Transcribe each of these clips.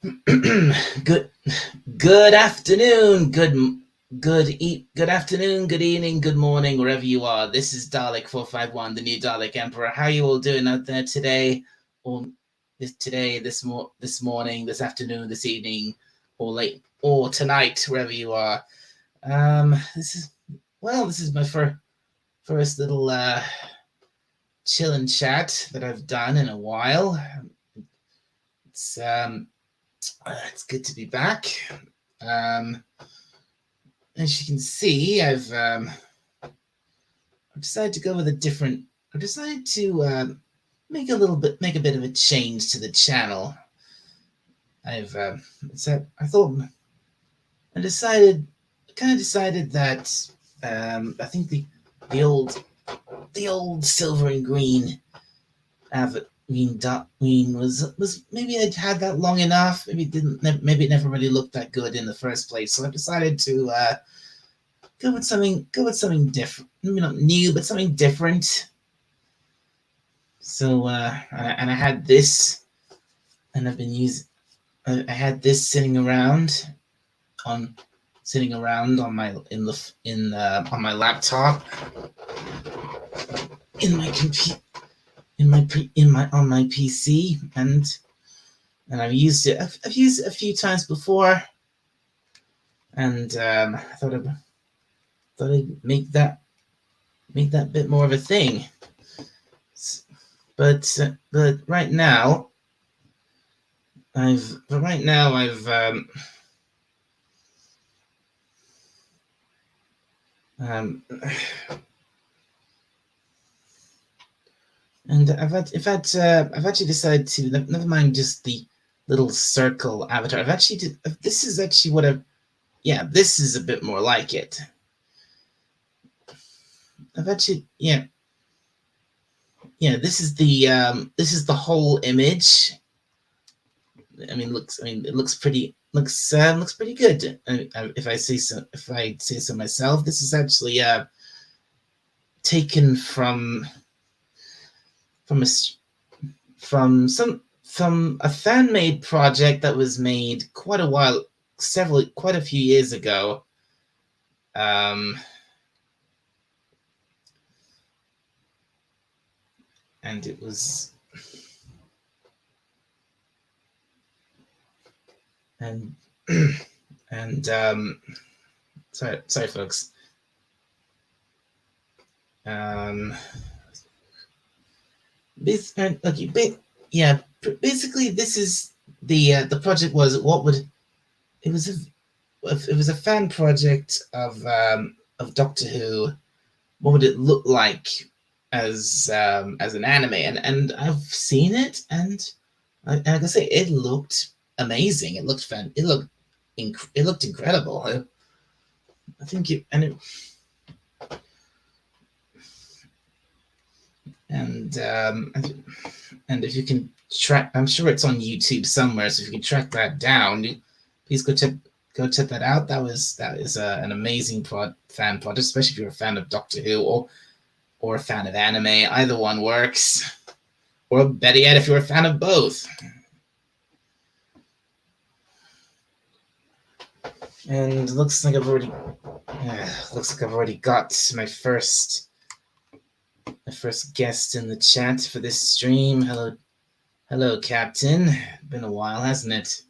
good good afternoon, good afternoon, good evening, good morning, wherever you are. This is Dalek 451, the new Dalek Emperor. How are you all doing out there today? Or this morning, this afternoon, this evening, or late or tonight, wherever you are. This is my first little chill and chat that I've done in a while. It's um it's good to be back. Um, as you can see, I've decided to go with a different. I've decided to make a bit of a change to the channel. I've I thought I decided, kind of decided that I think the old silver and green green was maybe I'd had that long enough. Maybe it never really looked that good in the first place. So I've decided to go with something different. Maybe not new, but something different. So and I had this, and I've been using. I had this on sitting around on my in on my laptop, in my computer, in my on my PC, and I've used it. I've used it a few times before, and I thought I'd make that bit more of a thing. But right now, I've um, and I've actually decided to never mind just the little circle avatar. This is actually what I've this is a bit more like it. I've actually this is the whole image. It looks pretty good. If I say so myself, this is actually taken from a from a fan made project that was made quite a few years ago. And it was and and sorry folks. Basically this is the project was what would it was a fan project of Doctor Who. What would it look like as an anime? And I've seen it, and I can say it looked amazing. It looked it looked incredible. I think it and if you can track, I'm sure it's on YouTube somewhere. So if you can track that down, please go check that out. That is an amazing fan project, especially if you're a fan of Doctor Who or a fan of anime. Either one works. Or better yet, if you're a fan of both. And looks like I've already got my first guest in the chat for this stream. Hello, Captain. Been a while, hasn't it?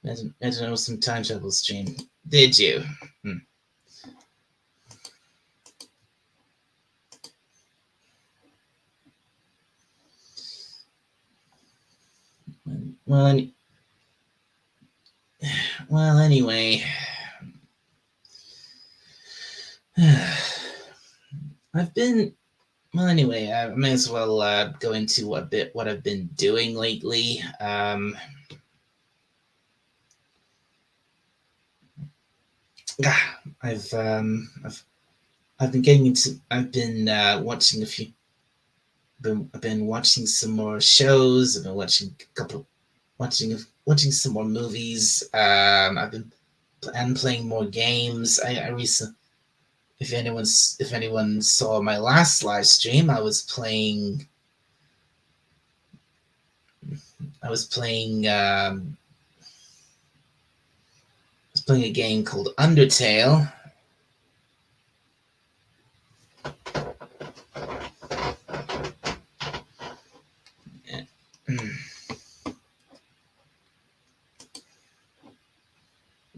I don't know, some time travel stream. Did you? Well, anyway, I may as well go into what I've been doing lately. I've been getting into. I've been watching a few. I've been watching some more shows. I've been watching watching some more movies. I've been playing more games. I recently, if anyone saw my last live stream, I was playing I was playing a game called Undertale.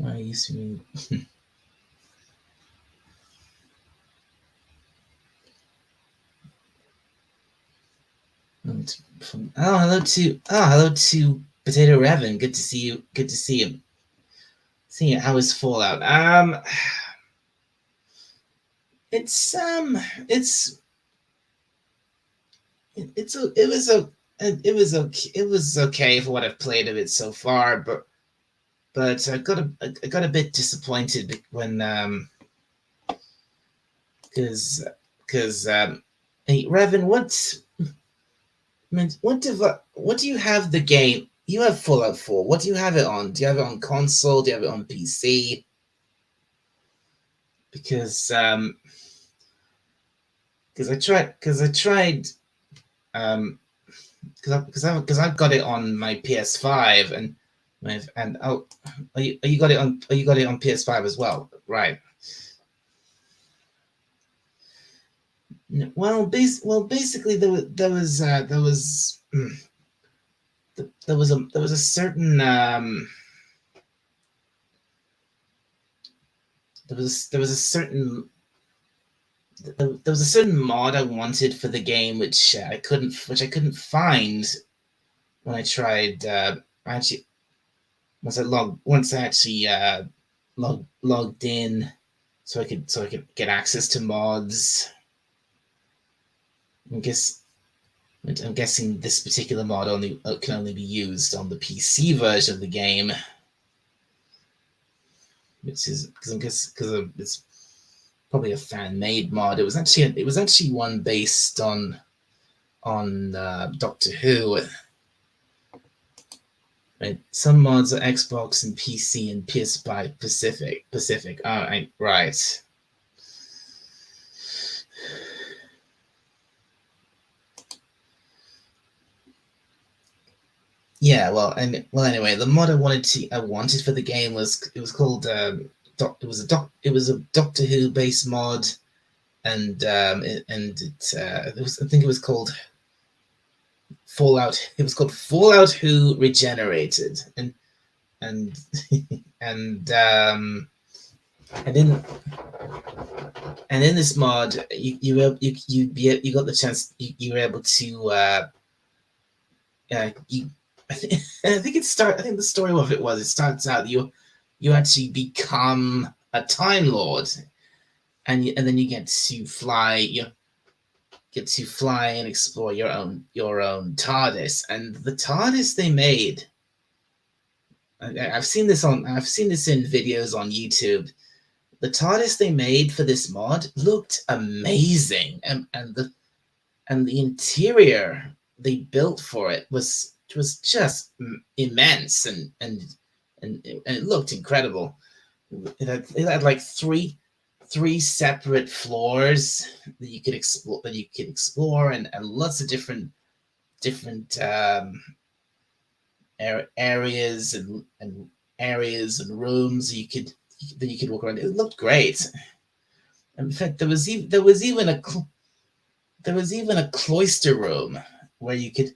I used to be. Hello to Potato Revan. Good to see you. Good to see him. See you. How is Fallout? It's it was okay for what I've played of it so far, but I got a bit disappointed when because hey Revan, what do you have the game? You have Fallout 4. What do you have it on? Do you have it on console? Do you have it on PC? Because I tried because I've got it on my PS5 and oh, you got it on PS5 as well, right? Well, basically there was a certain there was a certain there was a certain mod I wanted for the game which I couldn't find when I tried actually once I actually logged in so I could get access to mods. I'm guessing this particular mod can only be used on the PC version of the game, which is because it's probably a fan made mod. It was actually one based on Doctor Who. Right. Some mods are Xbox and PC and PS5 Pacific. All right, right. Yeah, well, anyway, the mod I wanted for the game was called it was a Doctor Who based mod, and I think it was called Fallout. It was called Fallout Who Regenerated, and and um, and in this mod you got the chance you were able to you I think the story of it starts out you actually become a Time Lord, and then you get to fly and explore your own TARDIS, and the TARDIS they made. I've seen this in videos on YouTube. The TARDIS they made for this mod looked amazing, and the interior they built for it was just immense, and it looked incredible. It had like three separate floors that you could explore, and lots of different areas and rooms you could walk around. It looked great. In fact, there was even a cloister room where you could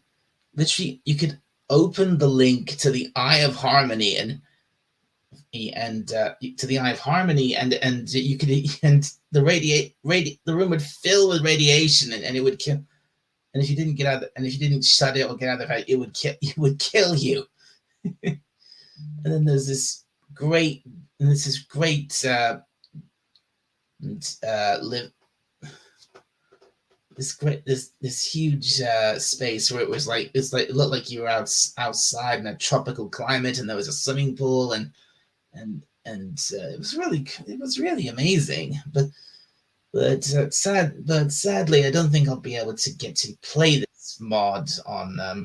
open the link to the Eye of Harmony and to the Eye of Harmony, and you could and the room would fill with radiation, and it would kill. And if you didn't shut it or get out of it, it would kill you. And then there's this great live this huge space where it looked like you were outside in a tropical climate, and there was a swimming pool, and it was really amazing. But sadly, I don't think I'll be able to get to play this mod on my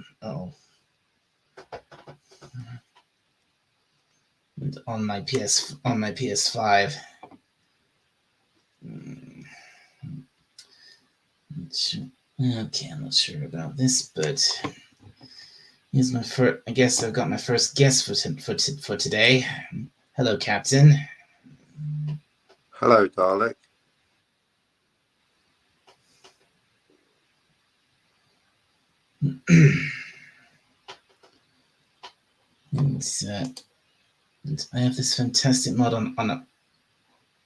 PS5. Okay, I'm not sure about this, but Here's my first. I guess I've got my first guest for today. Hello, Captain. Hello, Dalek. and I have this fantastic mod on a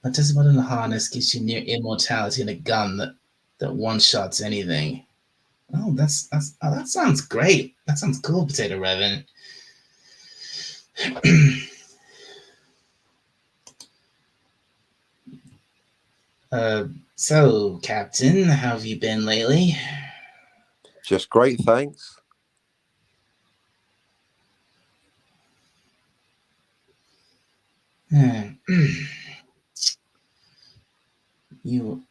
fantastic mod on a harness gives you near immortality and a gun that one shots anything. Oh, that sounds great. That sounds cool, Potato Revan. So, Captain, how have you been lately? Just great, thanks. you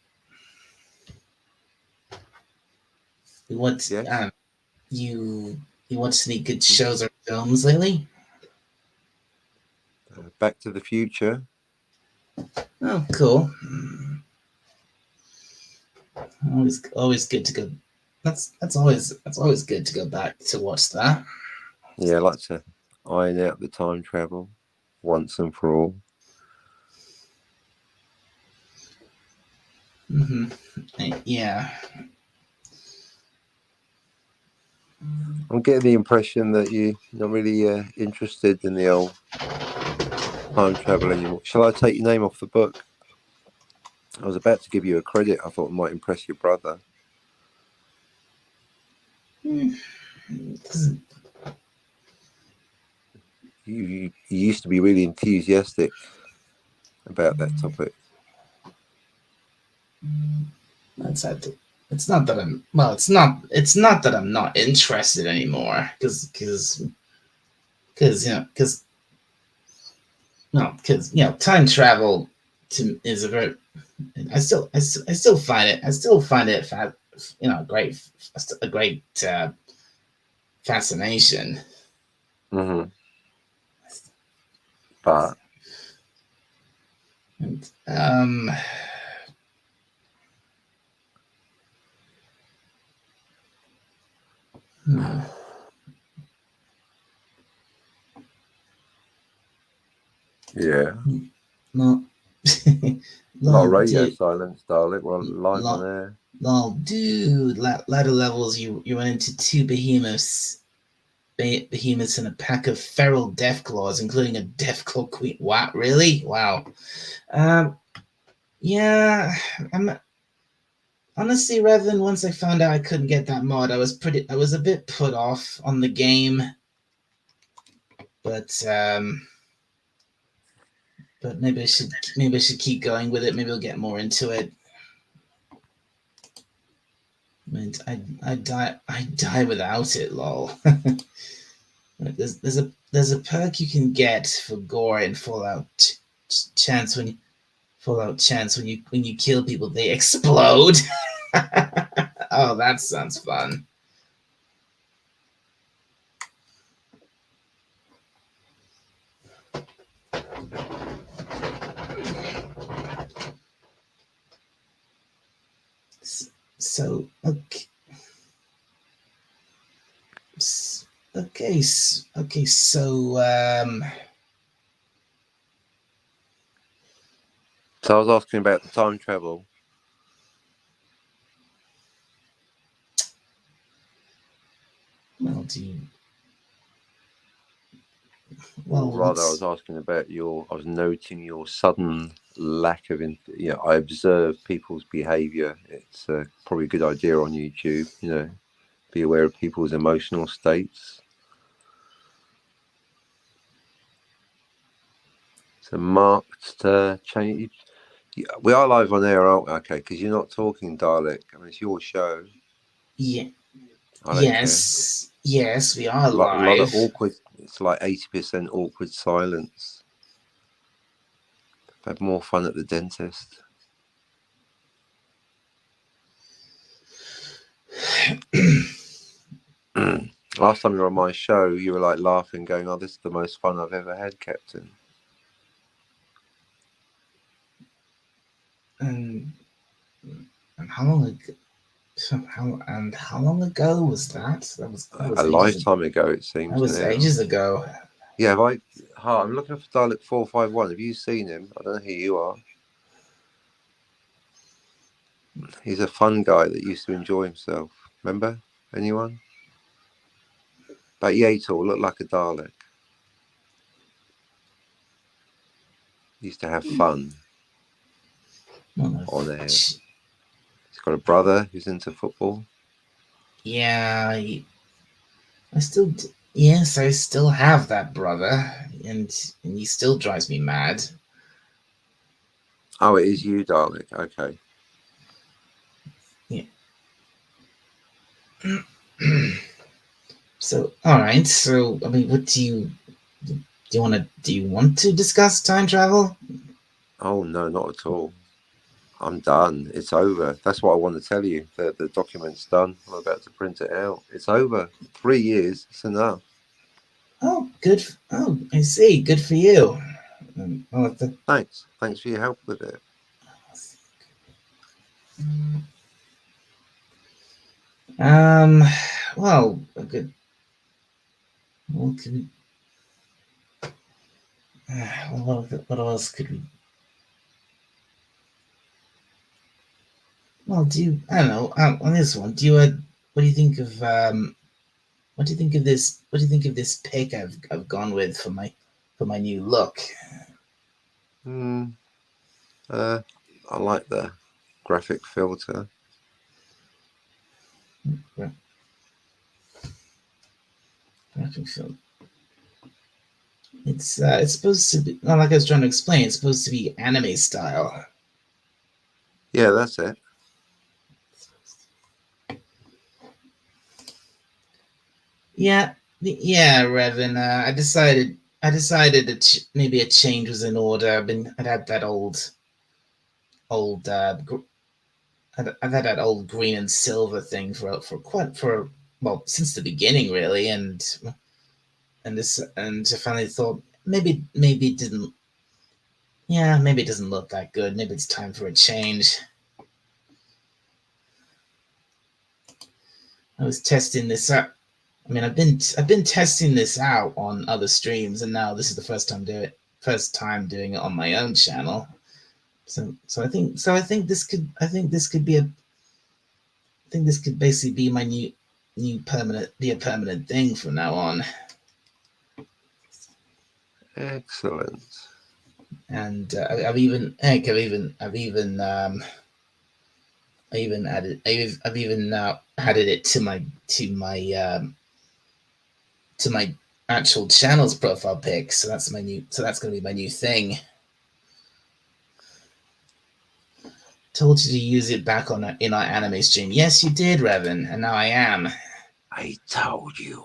what Yes. you you watched any good shows or films lately? Back to the Future. Oh, cool. Always good to go. That's always good to go back to watch that. Yeah, I like to iron out the time travel once and for all. Yeah. I'm getting the impression that you're not really interested in the old time travel anymore. Shall I take your name off the book? I was about to give you a credit. I thought it might impress your brother. You used to be really enthusiastic about that topic. That's it's not that I'm well. It's not that I'm not interested anymore. Because time travel is a very I still find it great a great fascination. Mm-hmm. But And, hmm, yeah, no, a lot of no, radio dude, silence, darling. We're live on no, air. no, dude. Latter levels, you run into two behemoths and a pack of feral deathclaws, including a deathclaw queen. What? Really? Wow. Um, yeah, I'm honestly, rather than once I found out I couldn't get that mod, I was a bit put off on the game, but maybe I should keep going with it. Maybe I'll get more into it. I die without it, lol. There's a perk you can get for gore in Chance Fallout Chance when you kill people they explode. Oh, that sounds fun. So okay, so So I was asking about the time travel. well, do you, well, Or rather, I was asking about I was noting your sudden lack of, I observe people's behaviour. It's probably a good idea on YouTube, be aware of people's emotional states. It's a marked change. We are live on air, aren't we? Okay, because you're not talking dialect. I mean, it's your show. Yeah. I don't care. Yes, we are A lot of live. awkward. It's like 80% awkward silence. I've had more fun at the dentist. Last time you were on my show, you were like laughing, going, "Oh, this is the most fun I've ever had, Captain." And how long ago? How long ago was that? That was A ages. lifetime ago, it That seems was now. ages ago. Yeah, I'm looking for Dalek 451. Have you seen him? I don't know who you are. He's a fun guy that used to enjoy himself. Remember? Anyone? But Yator looked like a Dalek. He used to have fun on air. He's got a brother who's into football. Yeah, yes, I still have that brother, and he still drives me mad. Oh, it is you, Dalek. Okay. Yeah. So, all right. So, I mean, what do you want to discuss time travel? Oh no, not at all. I'm done. It's over. That's what I want to tell you. The document's done. I'm about to print it out. It's over. 3 years. It's enough. Oh, good. Oh, I see. Good for you. Well, Thanks. Thanks for your help with it. um, well, good. What could what else could we? Well, I don't know. On this one, what do you think of what do you think of this? What do you think of this pick I've gone with for my new look? Hmm. I like the graphic filter. Graphic film. It's supposed to be, like I was trying to explain. It's supposed to be anime style. Yeah, that's it. Yeah, yeah, Revan. I decided that maybe a change was in order. I'd had that old I've had that old green and silver thing for quite for well since the beginning really, and I finally thought maybe it didn't maybe it doesn't look that good. Maybe it's time for a change. I was testing this out. I mean, I've been testing this out on other streams, and now this is the first time doing it on my own channel. I think this could be I think this could basically be my new a permanent thing from now on. Excellent. And I've even heck I've even added it to my actual channel's profile pic. So that's gonna be my new thing. Told you to use it back in our anime stream. Yes, you did, Revan, and now I am. I told you.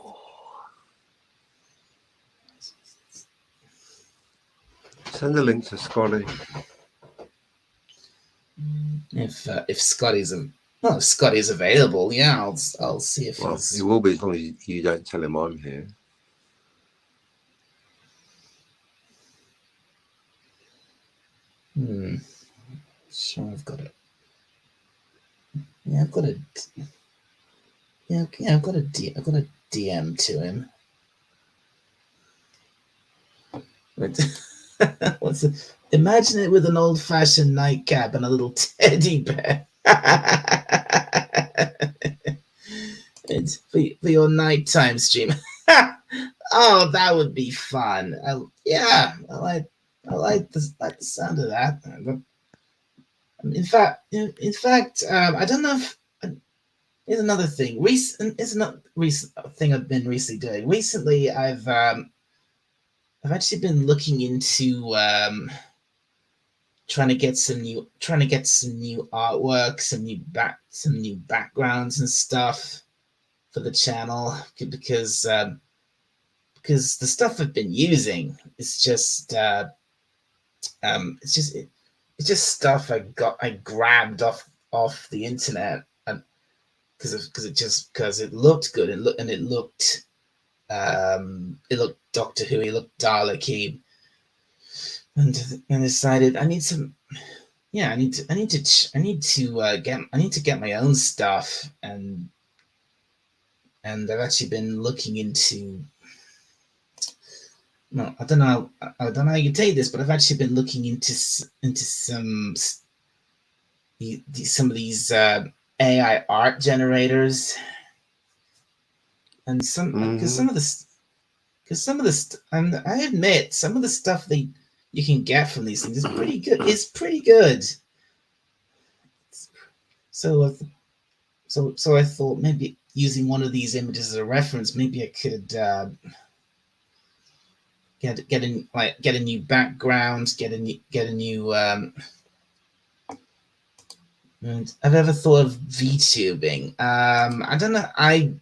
Send a link to Scotty. If Scotty's if Scotty's available, yeah, I'll see if Well, he's. it will be as long as you don't tell him I'm here. Sure, I've got it. Yeah, I've got a. Yeah, I've got a DM to him. What's it? Imagine it with an old-fashioned nightcap and a little teddy bear. It's for your nighttime stream. Oh, that would be fun. I like the sound of that. In fact, I don't know if here's another thing. Is another recent thing I've been recently doing. Recently, I've actually been looking into trying to get some new artwork, some new backgrounds and stuff for the channel because the stuff I've been using is just it's just stuff I grabbed off the internet and because it looked good and it looked Doctor Who, it looked Dalek, and decided I need some. yeah, I need to get my own stuff, and I've actually been looking into. No, I don't know. I don't know how you take this, but I've actually been looking into some of these AI art generators, and some because Mm-hmm. some of the because some of the and I admit some of the stuff they you can get from these things is pretty good. It's pretty good. So so I thought maybe using one of these images as a reference, maybe I could get a new background, get a new. And I've ever thought of VTubing. I don't know. I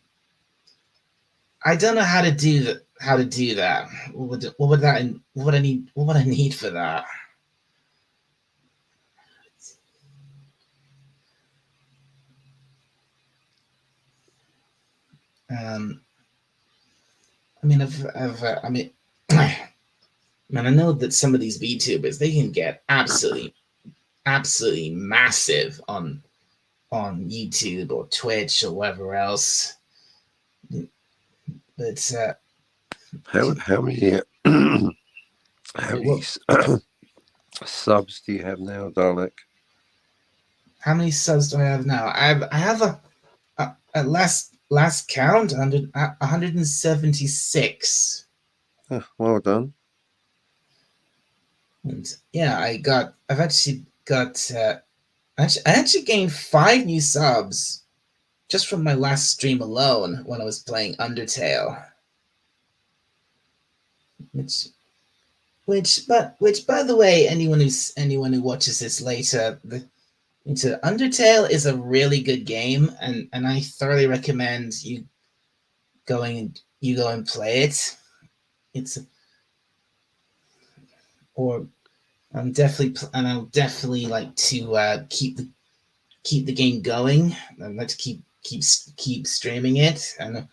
don't know how to do that. How to do that? What would that? What would I need? What would I need for that? Um, I mean, I mean, man, I know that some of these VTubers they can get absolutely massive on YouTube or Twitch or wherever else. But How many how many what? subs do you have now, Dalek? How many subs do I have now? I have at last count 176. Oh, well done. And yeah, I've actually got I actually gained 5 new subs just from my last stream alone when I was playing Undertale. Which which by the way, anyone who watches this later, into Undertale is a really good game, and I thoroughly recommend you go and play it. It's or I'll definitely like to keep the game going. I'd like to keep streaming it, and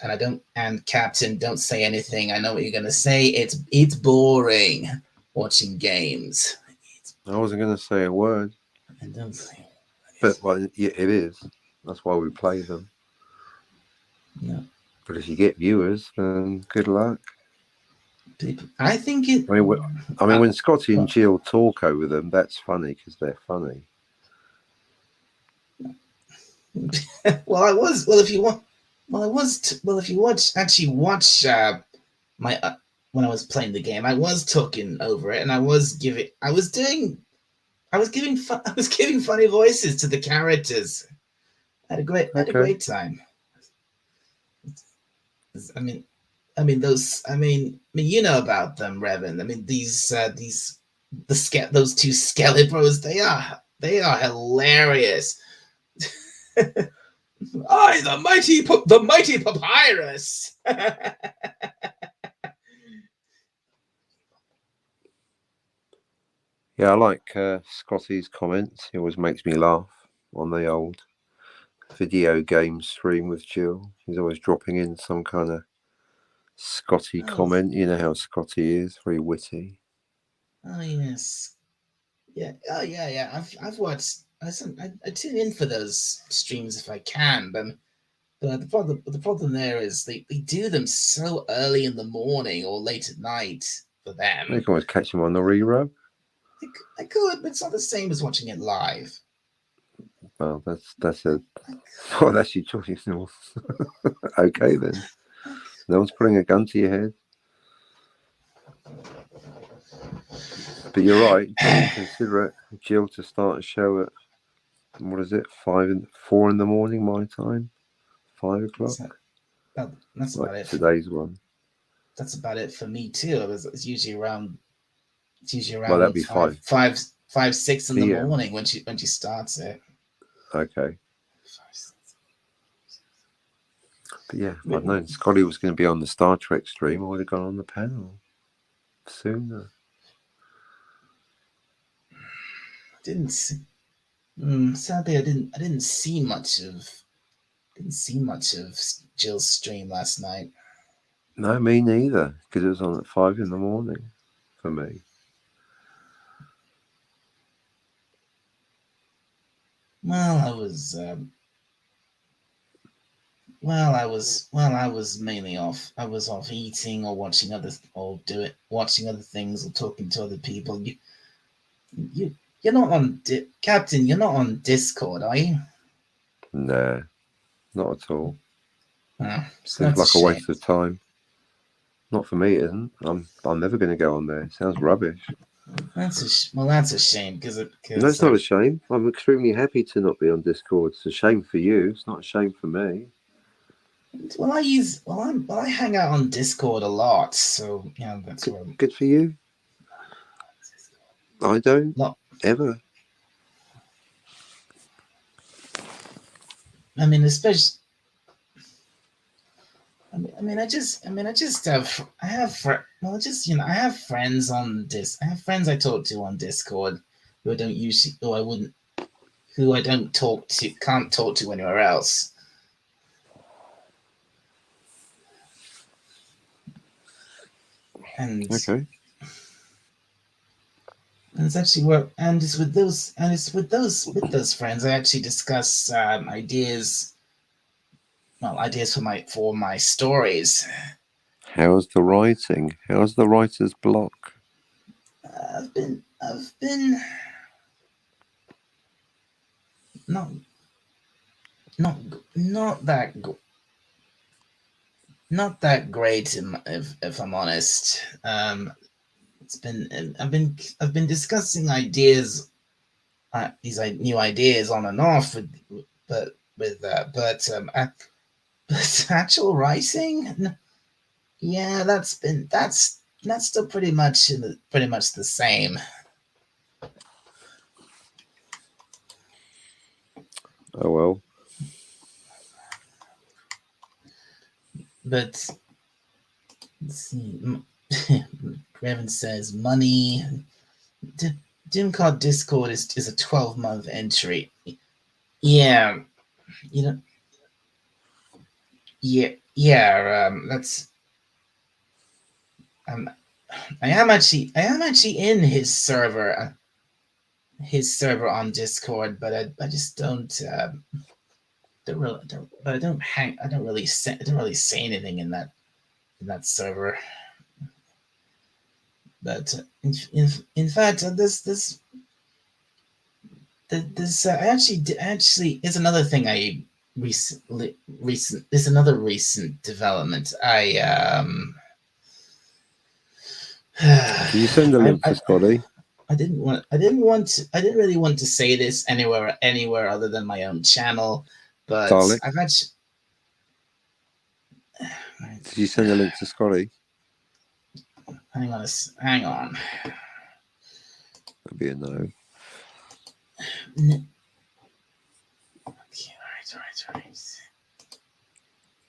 I don't and Captain, don't say anything. I know what you're gonna say. It's boring watching games. I wasn't going to say a word, And don't say but well, yeah, it is. That's why we play them. no. But if you get viewers, then good luck. People, I think it. I mean, when Scotty and Well, Jill talk over them, that's funny because they're funny. well, I was. Well, if you want. Well, I was. Well, if you watch my when I was playing the game, I was talking over it, and I was giving. I was giving. I was giving funny voices to the characters. I had a Okay. great time. I mean, those. You know about them, Revan. I mean, those two Skelebros. They are hilarious. I, the mighty papyrus. Yeah, I like Scotty's comments. He always makes me laugh on the old video game stream with Jill. He's always dropping in some kind of Scotty Oh, comment. You know how Scotty is, very witty. oh yes, yeah, oh yeah, yeah. I've watched. I tune in for those streams if I can, but the problem there is they do them so early in the morning or late at night for You them. can always catch him on the rerun. I could, but it's not the same as watching it live. Well, that's a well, that's your choice. No. Okay then. No one's putting a gun to your head. But you're right. Definitely consider it. Jill to start a show at what is it? 4 in the morning my time. 5 o'clock. That's Like about it. today's one. That's about it for me too. It's usually around. It's usually Well, that'd around be 6 in the PM. morning when she starts it. Okay. But yeah, if I'd known Scotty was going to be on the Star Trek stream, I would have gone on the panel sooner. Didn't see, sadly, I didn't see much of Jill's stream last night. No, me neither, because it was on at 5 in the morning for me. Well, I was mainly off. I was off eating or watching other things or talking to other people. You, you're not on Captain. You're not on Discord, are you? Nah, not at all. So Seems that's a like a shame. waste of time. Not for me, it isn't. I'm never going to go on there. It sounds rubbish. That's a shame because No, it's not a shame. I'm extremely happy to not be on Discord. It's a shame for you. It's not a shame for me. I hang out on Discord a lot, so yeah, that's where Good for you. I don't not. ever. I mean, especially. I just have, I have, well, just, I have friends on this. I have friends I talk to on Discord who I don't usually, who I don't talk to, can't talk to anywhere else. And Okay. And it's actually work, and with those friends. I actually discuss ideas, ideas for my stories. How's the writing? How's the writer's block? I've been not not not that not that great if I'm honest. It's been I've been discussing ideas, these new ideas on and off but with but actual writing, yeah, that's still pretty much the same. Oh well. But let's see. Raven says money. Doom Card Discord is a 12-month entry. Yeah, you know. Yeah. That's. Um, I am actually in his server on Discord, but I just I don't really say anything in that server. But in fact, this actually is another thing I recent is another recent development. Did you send the link to Scotty? I didn't really want to say this anywhere other than my own channel, but Dalek? I've actually. Did you send the link to Scotty? Hang on. That'd be a no. Okay, right.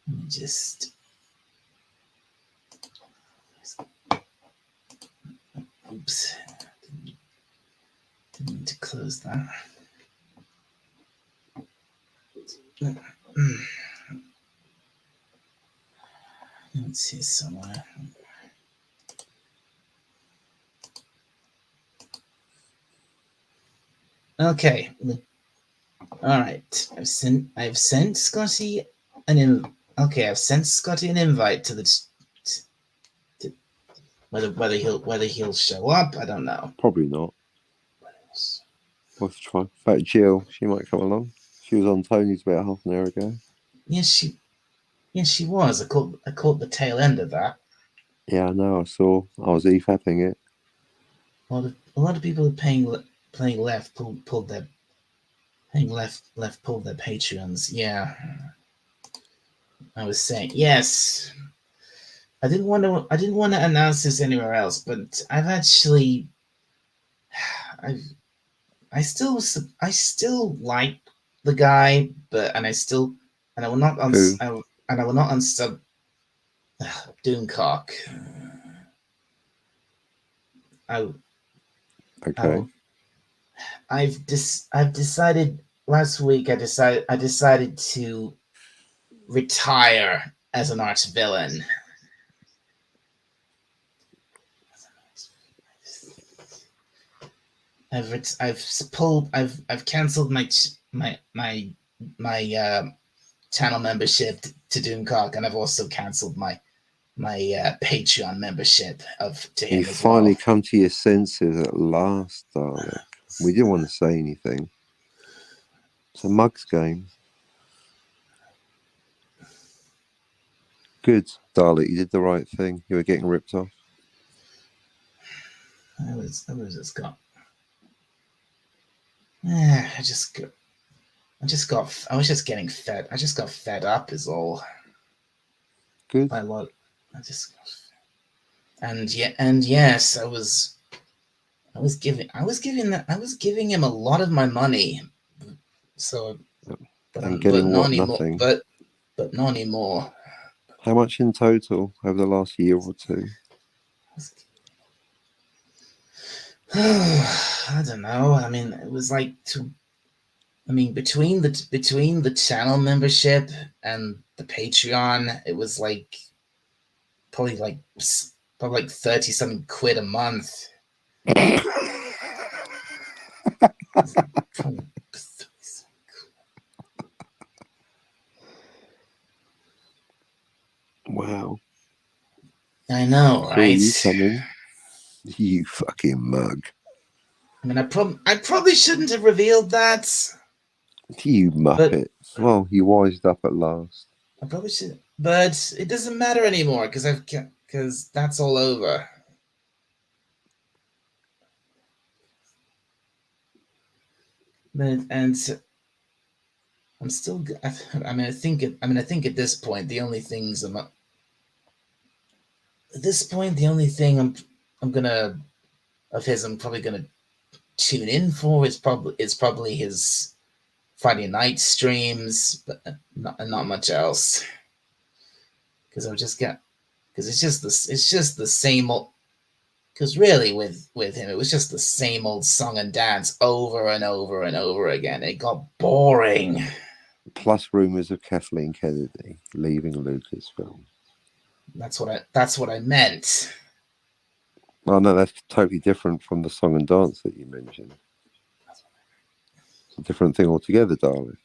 Let me just. Oops. Didn't mean to close that. Let's see somewhere. Okay. All right. I've sent Scotty I've sent Scotty an invite to to, whether he'll show up, I don't know. Probably not. Let's try. In fact, Jill, she might come along. She was on Tony's about half an hour ago. Yes, she was. I caught the tail end of that. Yeah, I know. I saw. I was e-fapping it. A lot of people are playing left pulled their pulled their Patreons. Yeah, I was saying yes. I didn't want to announce this anywhere else, but I've actually I've I still like the guy, but and I will not Who? and I will not unsub Doomcock. I Okay. I've decided last week. I decided to retire as an arch villain. I've cancelled channel membership to Doomcock, and I've also cancelled my Patreon membership to him You as finally well. come to your senses at last, Dalek. We didn't want to say anything. It's a mugs game. Good, Dalek. You did the right thing. You were getting ripped off. I was just got. I was just getting fed. I just got fed up, is all. Good. By what? I just. And yes, I was giving him a lot of my money. So, and getting not what? anymore. Nothing. But not anymore. How much in total over the last year or two? I don't know. I mean, it was like between the channel membership and the Patreon, it was like probably like 30 something quid a month. Wow. I know, Saw right? you coming. You fucking mug. I mean, I probably shouldn't have revealed that. You muppet. Well, you wised up at last. I probably should, but it doesn't matter anymore because that's all over. And I'm still. I think at this point the only things at this point the only thing I'm gonna of his I'm probably gonna tune in for is probably his Friday night streams, but not much else. Because it's just the same old. Because really, with him, it was just the same old song and dance over and over and over again. It got boring. Plus rumours of Kathleen Kennedy leaving Lucasfilm. That's what I meant. Oh no, that's totally different from the song and dance that you mentioned. It's a different thing altogether, darling.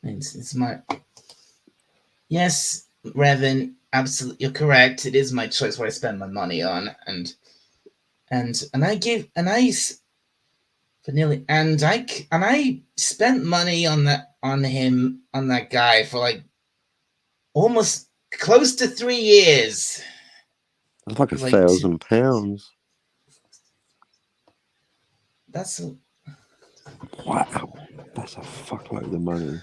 It's my yes, Revan. Absolutely, you're correct. It is my choice what I spend my money on, and I for nearly and I spent money on that guy for like almost close to 3 years. It's like £1,000. That's wow. That's a fuckload of money.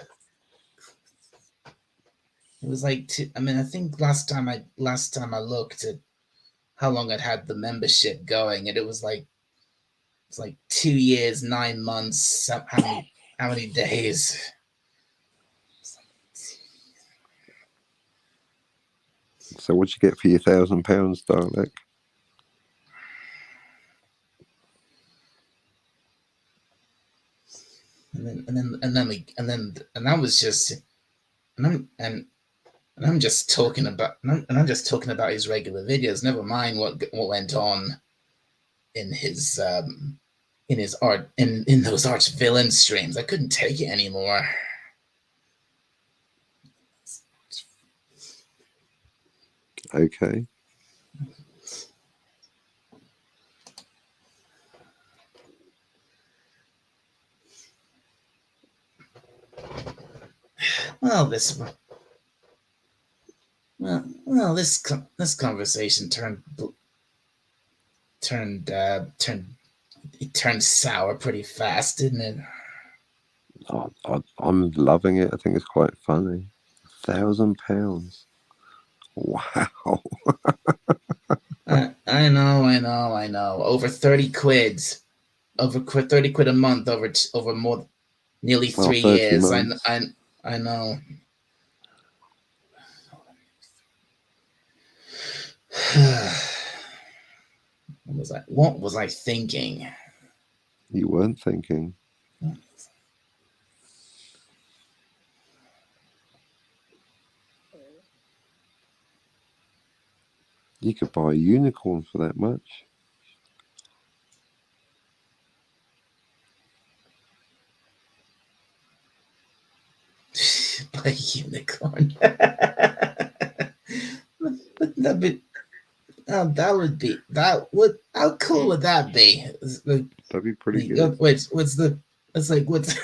It was like I think last time I looked at how long I'd had the membership going, and it's like 2 years, 9 months. How many days? So what'd you get for your £1,000, Dalek? And that was just and I'm just talking about his regular videos. Never mind what went on in his art in those arch villain streams. I couldn't take it anymore. Okay. Well, this conversation turned sour pretty fast, didn't it? I'm loving it. I think it's quite funny. £1,000. Wow. I know. Over 30 quid. Over 30 quid a month over nearly 3 years. Months. I know. What was I thinking? You weren't thinking. You could buy a unicorn for that much. A unicorn. That'd be, oh, that would be that would how cool would that be? That'd be pretty good. What's the it's like what's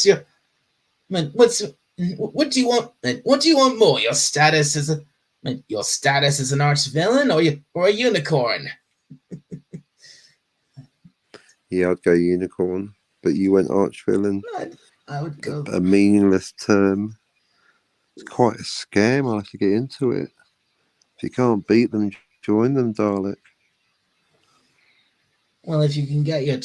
your what's what do you want? What do you want more? Your status as an arch villain, or a unicorn? Yeah, I'd go unicorn, but you went arch villain. I would go a meaningless term. It's quite a scam. I'll have to get into it. If you can't beat them, join them, Dalek. Well, if you can get your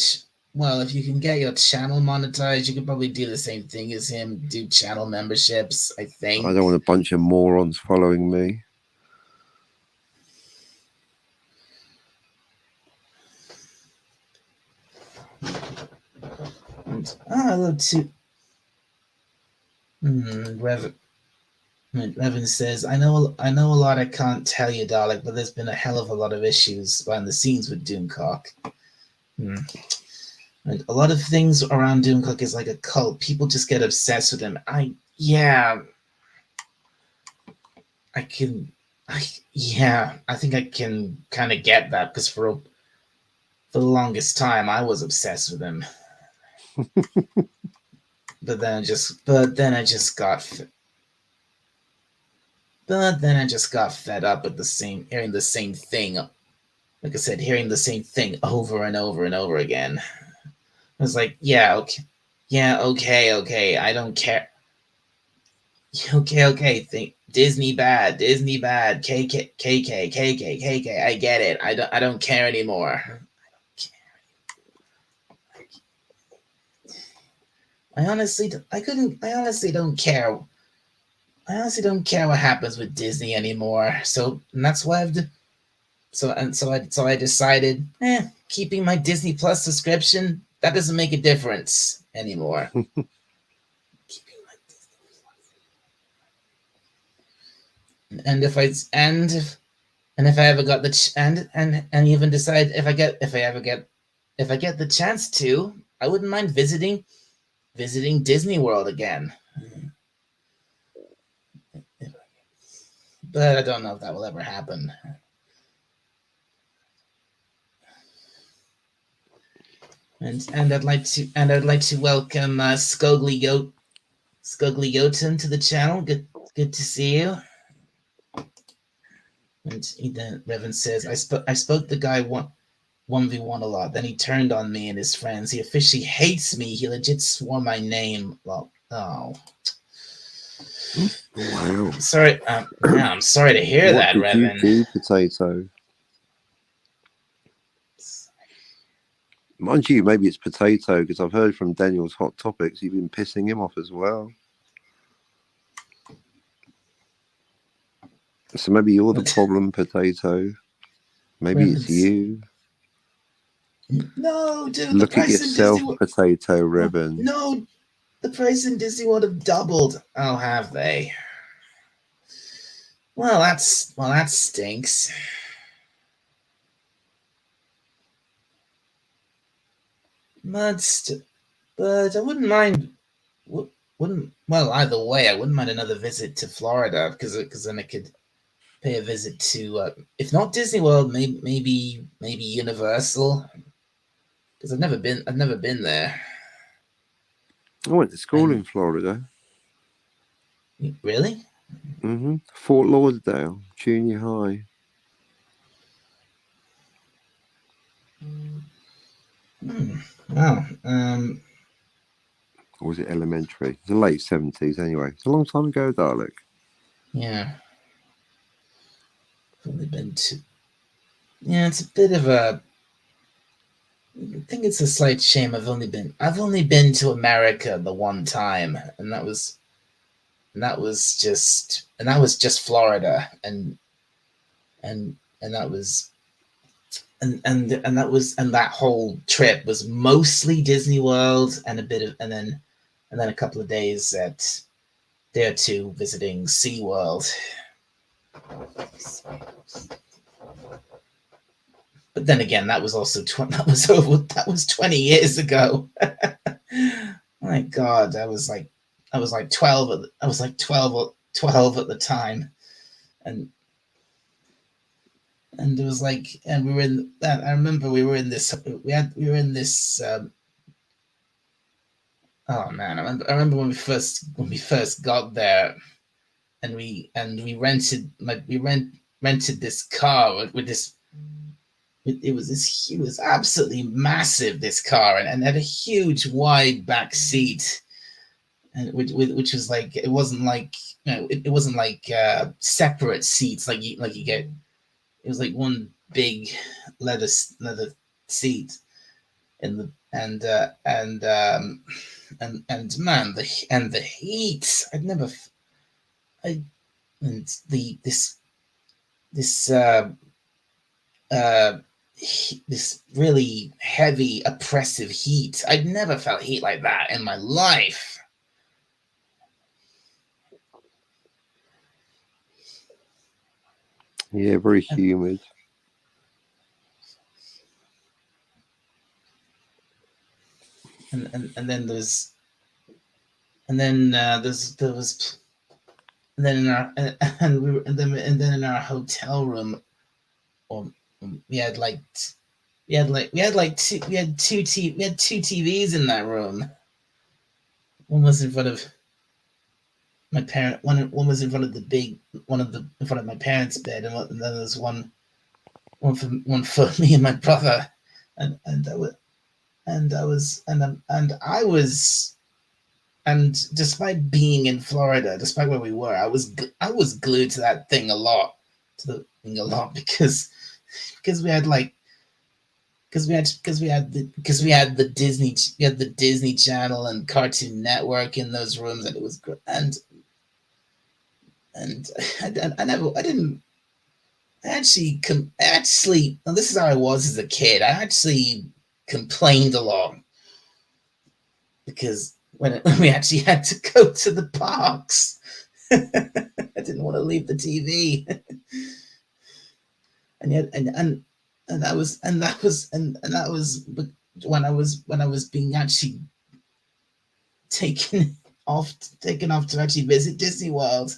channel monetized, you could probably do the same thing as him. Do channel memberships, I think. I don't want a bunch of morons following me. I love to. Revan says, I know a lot I can't tell you, Dalek, but there's been a hell of a lot of issues behind the scenes with Doomcock. And a lot of things around Doomcock is like a cult. People just get obsessed with him. I think I can kind of get that, because for the longest time I was obsessed with him. But then I just got fed up with hearing the same thing. Like I said, hearing the same thing over and over and over again. I was like, okay, I don't care. Okay, think Disney bad, KK, I get it. I don't care anymore. I honestly don't care. I honestly don't care what happens with Disney anymore. So that's why I decided, keeping my Disney Plus subscription, that doesn't make a difference anymore. Keeping my Disney Plus. And if I ever got and even decide if I get the chance to, I wouldn't mind visiting Disney World again. But I don't know if that will ever happen. And I'd like to welcome Skogly Goten to the channel. Good to see you. And then Revan says, I spoke the guy 1v1 a lot. Then he turned on me and his friends. He officially hates me. He legit swore my name. Well, oh. Wow. Sorry. I'm sorry to hear that, Revan. What did you do, Potato? Mind you, maybe it's Potato, because I've heard from Daniel's Hot Topics you've been pissing him off as well. So maybe you're the problem, Potato. Maybe it's you. No, dude. Look at yourself, Potato Revan. No, the price in Disney would have doubled. Oh, have they? Well, that stinks. But I wouldn't mind. Well, either way, I wouldn't mind another visit to Florida, because then I could pay a visit to, if not Disney World, maybe Universal, because I've never been there. I went to school in Florida. Really? Fort Lauderdale Junior High. Wow. Or was it elementary? It's the late 70s anyway. It's a long time ago, Dalek. Yeah. I've only been to... Yeah, it's a bit of a... I think it's a slight shame. I've only been to America the one time, and that was just Florida, and that whole trip was mostly Disney World and then a couple of days there too, visiting SeaWorld. But then again, that was 20 years ago. My God, that was like I was like 12. I was like 12 at the time, and it was like, and we were in. I remember we were in this. We were in this. Oh man, I remember when we first got there, and we rented rented this car with this. It was this. It was absolutely massive, this car, and had a huge wide back seat, and which was like, it wasn't like, it wasn't like separate seats like you get. It was like one big leather seat in the and man, the heat. I'd never I and the this uh this really heavy oppressive heat. I'd never felt heat like that in my life. Yeah, very humid. And then there's and then there was and then in our and we were and then in our hotel room, or we had like we had two TVs in that room. One was in front of my parent. One was in front of the big one of the in front of my parents' bed, and then there's one for me and my brother, and I was and I was and I was and despite being in Florida, despite where we were, I was glued to that thing a lot, to the thing a lot, because we had like because we had the Disney Channel and Cartoon Network in those rooms, and it was great. And I never I didn't I actually now this is how I was as a kid. I actually complained a lot because when we actually had to go to the parks, I didn't want to leave the TV, and yet and that was when I was being actually taken taken off to actually visit Disney World.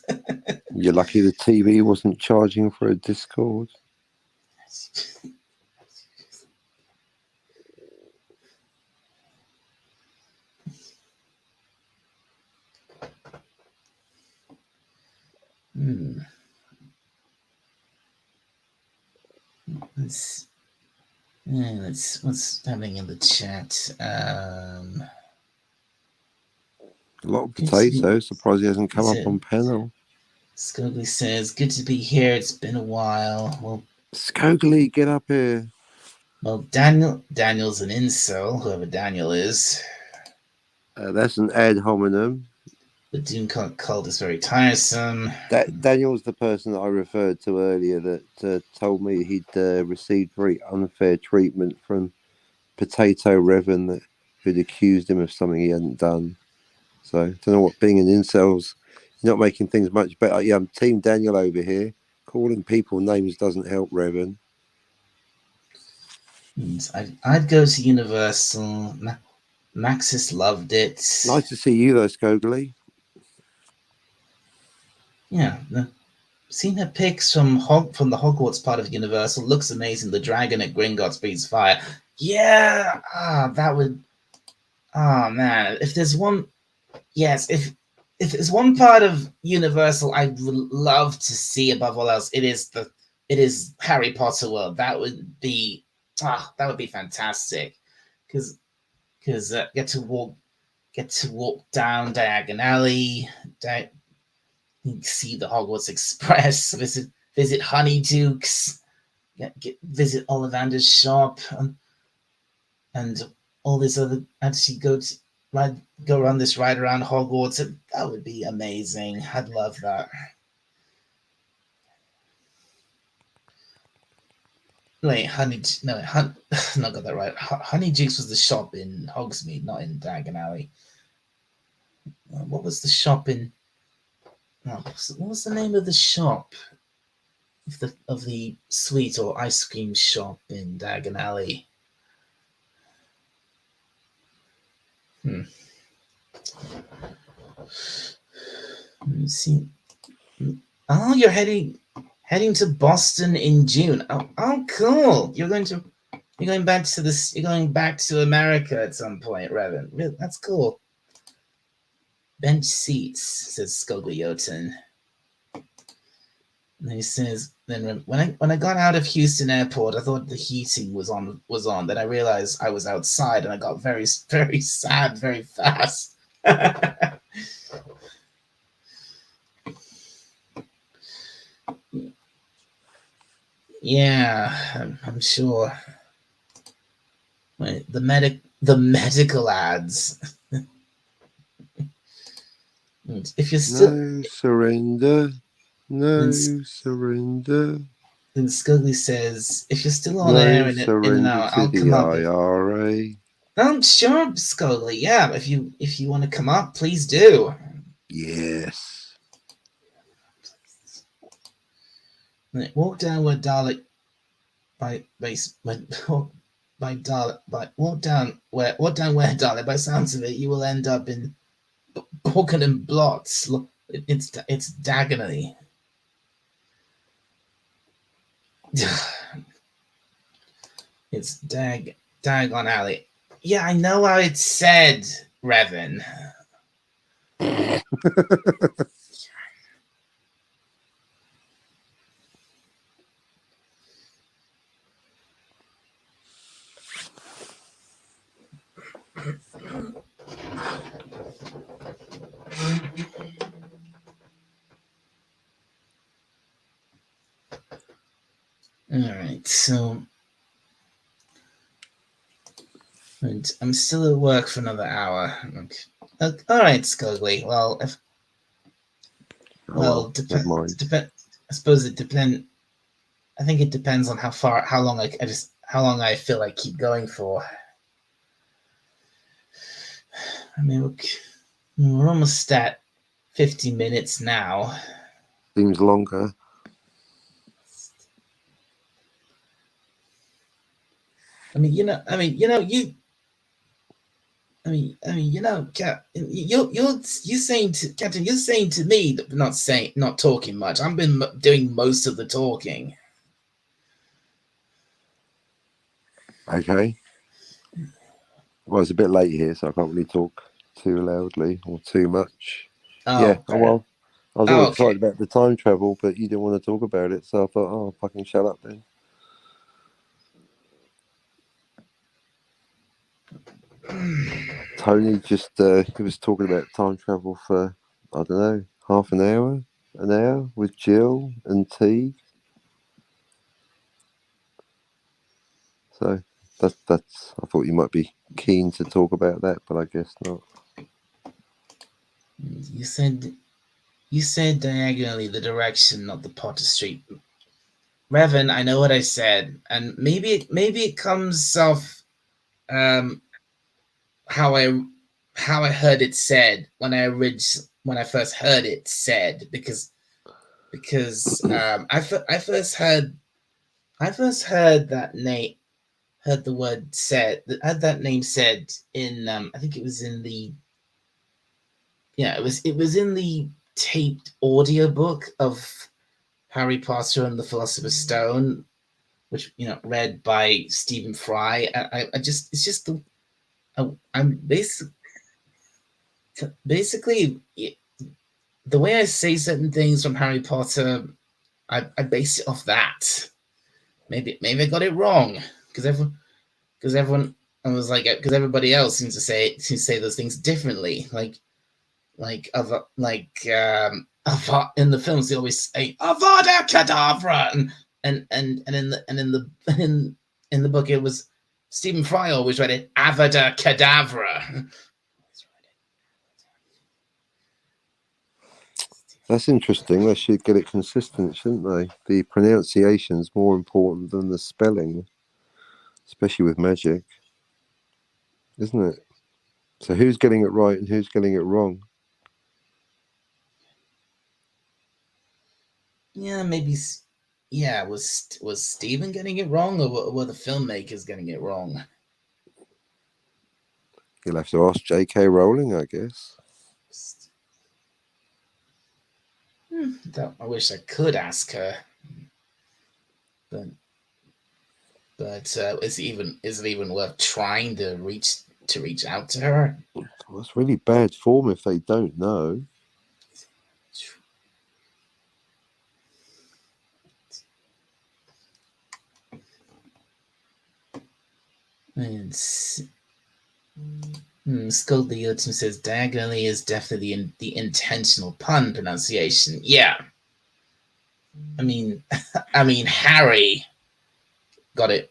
You're lucky the TV wasn't charging for a Discord. Hmm. Let's what's happening in the chat. A lot of potatoes. Surprised he hasn't come up on panel. Scogly says, "Good to be here. It's been a while." Well, Scogly, get up here. Well, Daniel's an incel, whoever Daniel is. That's an ad hominem. The Doom cult is very tiresome. Daniel's the person that I referred to earlier that told me he'd received very unfair treatment from Potato Revan, who'd accused him of something he hadn't done. So I don't know what being an incel's. You're not making things much better. Yeah, I'm Team Daniel over here. Calling people names doesn't help, Revan. I'd go to Universal. Maxis loved it. Nice to see you, though, Scogly. Yeah, seen her pics from the Hogwarts part of Universal. Looks amazing. The dragon at Gringotts breathes fire. Yeah, that would. Oh man, if there's one, yes, if there's one part of Universal I would love to see above all else, it is Harry Potter World. That would be fantastic, because get to walk down Diagon Alley, see the Hogwarts Express, visit Honeydukes, visit Ollivander's shop, and all this other, actually go around this ride around Hogwarts. That would be amazing. I'd love that. Wait, no, got that right. Honeydukes was the shop in Hogsmeade, not in Diagon Alley. What was the shop in? What was the name of the shop? Of the sweet or ice cream shop in Diagon Alley? Let's see. Oh, you're heading to Boston in June. Oh, cool. You're going back to this. You're going back to America at some point, Revan. That's cool. Bench seats, says Skogliotin. And he says, then when I got out of Houston Airport, I thought the heating was on. Then I realized I was outside, and I got very very sad very fast. Yeah, I'm sure. Wait, the medical ads. If you're still no surrender, no surrender. Then Scugly says, if you're still on No air in an surrender hour, to I'll the come up. IRA. I'm sure, Scugly. Yeah, if you want to come up, please do. Yes. Walk down where Dalek by Dalek walk down where Dalek. By sounds of it, you will end up in Borken and Blots. It's Dagony. It's Dagon Alley. Yeah, I know how it's said, Revan. All right, so I'm still at work for another hour. All right, Scugly. Well, I suppose it depends. I think it depends on how long I feel like keep going for. I mean, we're almost at 50 minutes now. Seems longer. Captain, you're saying to me that not talking much. I've been doing most of the talking. Okay. Well, it's a bit late here, so I can't really talk too loudly or too much. Yeah. Well, I was all excited about the time travel, but you didn't want to talk about it, so I thought, oh, fucking shut up then. Tony just he was talking about time travel for, I don't know, half an hour with Jill and T. So that's I thought you might be keen to talk about that, but I guess not. You said diagonally the direction, not the Potter Street. Revan, I know what I said, and maybe it comes off how I heard it said when I first heard it said, because I first heard that name, heard the word said, had that name said in I think it was in the it was in the taped audiobook of Harry Potter and the Philosopher's Stone, which read by Stephen Fry. It's just the I'm basically the way I say certain things from Harry Potter, I base it off that. Maybe I got it wrong because everyone I was like, because everybody else seems to say those things differently. Like in the films they always say Avada Kedavra, and in the book it was Stephen Fry always read it Avada Kedavra. That's interesting. They should get it consistent, shouldn't they? The pronunciation's more important than the spelling, especially with magic, isn't it? So who's getting it right and who's getting it wrong? Yeah, maybe. Yeah, was Stephen getting it wrong, or were the filmmakers getting it wrong? You'll have to ask J.K. Rowling, I guess. I wish I could ask her, but is it even worth trying to reach out to her? Well, it's really bad form if they don't know. And Scold the Yotum says diagonally is definitely the intentional pun pronunciation. Yeah. I mean Harry got it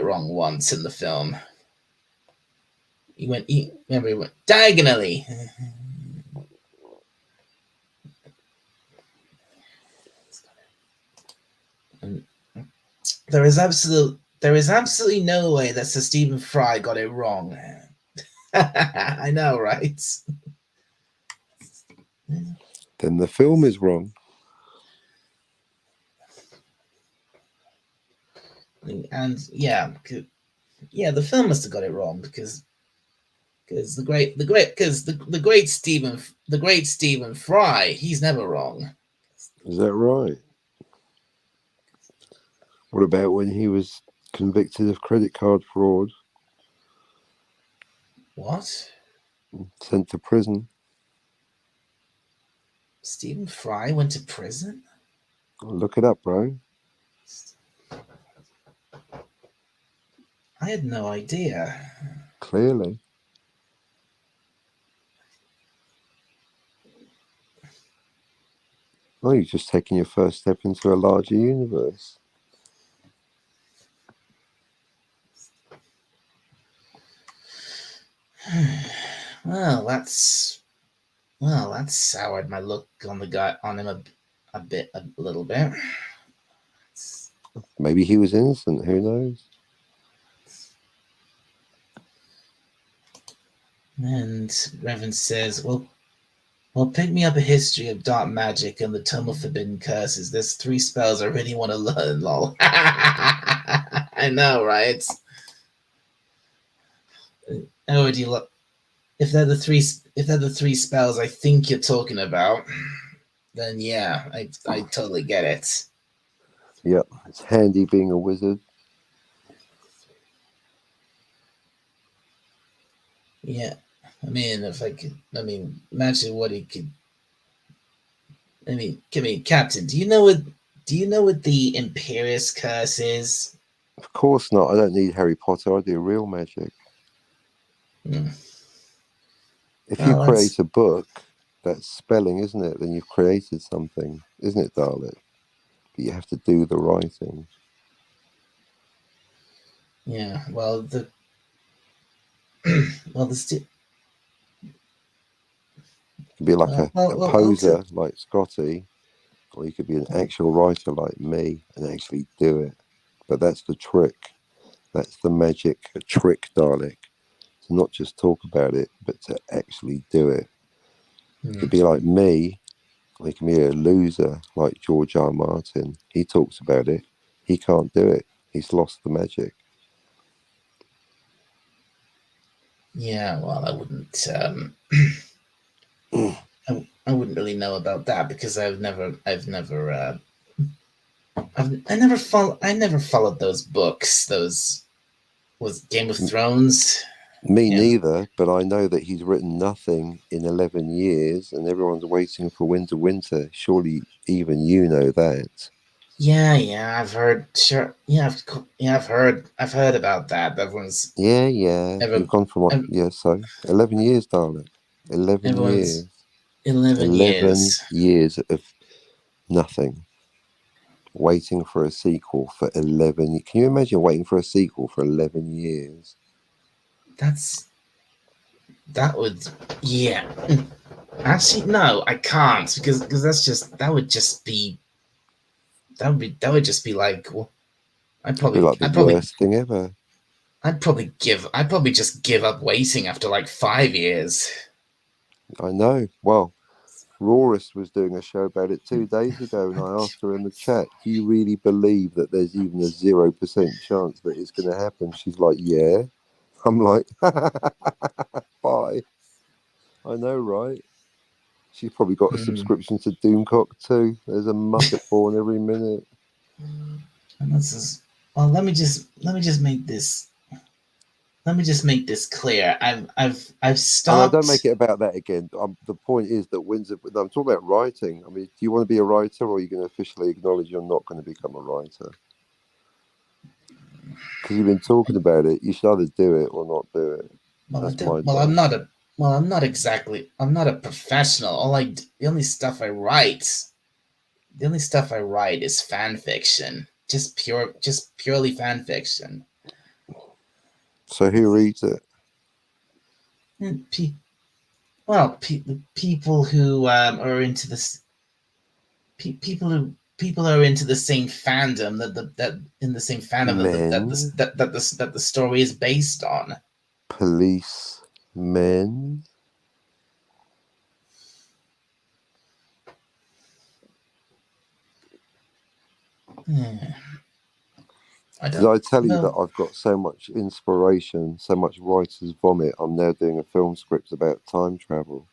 wrong once in the film. Remember he went diagonally. And there is absolutely no way that Sir Stephen Fry got it wrong. I know, right? Then the film is wrong. And yeah, the film must have got it wrong because the great Stephen Fry, he's never wrong. Is that right? What about when he was convicted of credit card fraud? What? Sent to prison? Stephen Fry went to prison? Look it up, bro. I had no idea. Clearly. Well, you're just taking your first step into a larger universe. Well, that's soured my look on the guy on him a little bit. Maybe he was innocent. Who knows? And Revan says, well, pick me up a history of dark magic and the Tome of Forbidden Curses. There's 3 spells I really want to learn, lol. I know, right? Oh, do you look? If they're the three spells I think you're talking about, then yeah, I totally get it. Yep, it's handy being a wizard. Yeah, imagine what he could. Captain, do you know what the Imperious Curse is? Of course not. I don't need Harry Potter. I do real magic. If you create a book, that's spelling, isn't it? Then you've created something, isn't it, Dalek? But you have to do the writing. Yeah, well, the You could be like a poser like Scotty, or you could be an actual writer like me and actually do it. But that's the trick. That's the magic trick, Dalek. To not just talk about it, but to actually do it. You could be like me, or you can be a loser like George R. Martin. He talks about it. He can't do it. He's lost the magic. Yeah, well, I wouldn't. I wouldn't really know about that because I never followed those books. Those was Game of Thrones. Me neither, but I know that he's written nothing in 11 years and everyone's waiting for Winter. Surely even you know that. Yeah, I've heard. Sure, I've heard about that. Everyone's. Yeah. You've gone from what? Yeah, so 11 years, darling. 11 years. 11 years. years of nothing. Waiting for a sequel for 11. Can you imagine waiting for a sequel for 11 years? That would. Yeah. Actually, no, I can't because that would just be like, well, I'd probably like the worst thing ever. I'd probably just give up waiting after like 5 years. I know. Well, Roris was doing a show about it 2 days ago, and I asked her in the chat, do you really believe that there's even a 0% chance that it's going to happen? She's like, yeah. I'm like, bye. I know, right? She's probably got a Hmm. subscription to Doomcock too. There's a Muppet born every minute. And this is well. Let me just make this clear. I've Oh no, don't make stopped. it about that again. The point is that Windsor. I'm talking about writing. I mean, do you want to be a writer, or are you going to officially acknowledge you're not going to become a writer? Because you've been talking about it. You should either do it or not do it. Well, I That's my don't. Well, I'm advice. not a. Well, I'm not exactly. I'm not a professional. The only stuff I write. The only stuff I write is fan fiction. Just purely fan fiction. So who reads it? And people who are into this. People are into the same fandom that in the same fandom Men, that the story is based on. police, men. Did I tell you that Well, I've got so much inspiration, so much writer's vomit? I'm now doing a film script about time travel.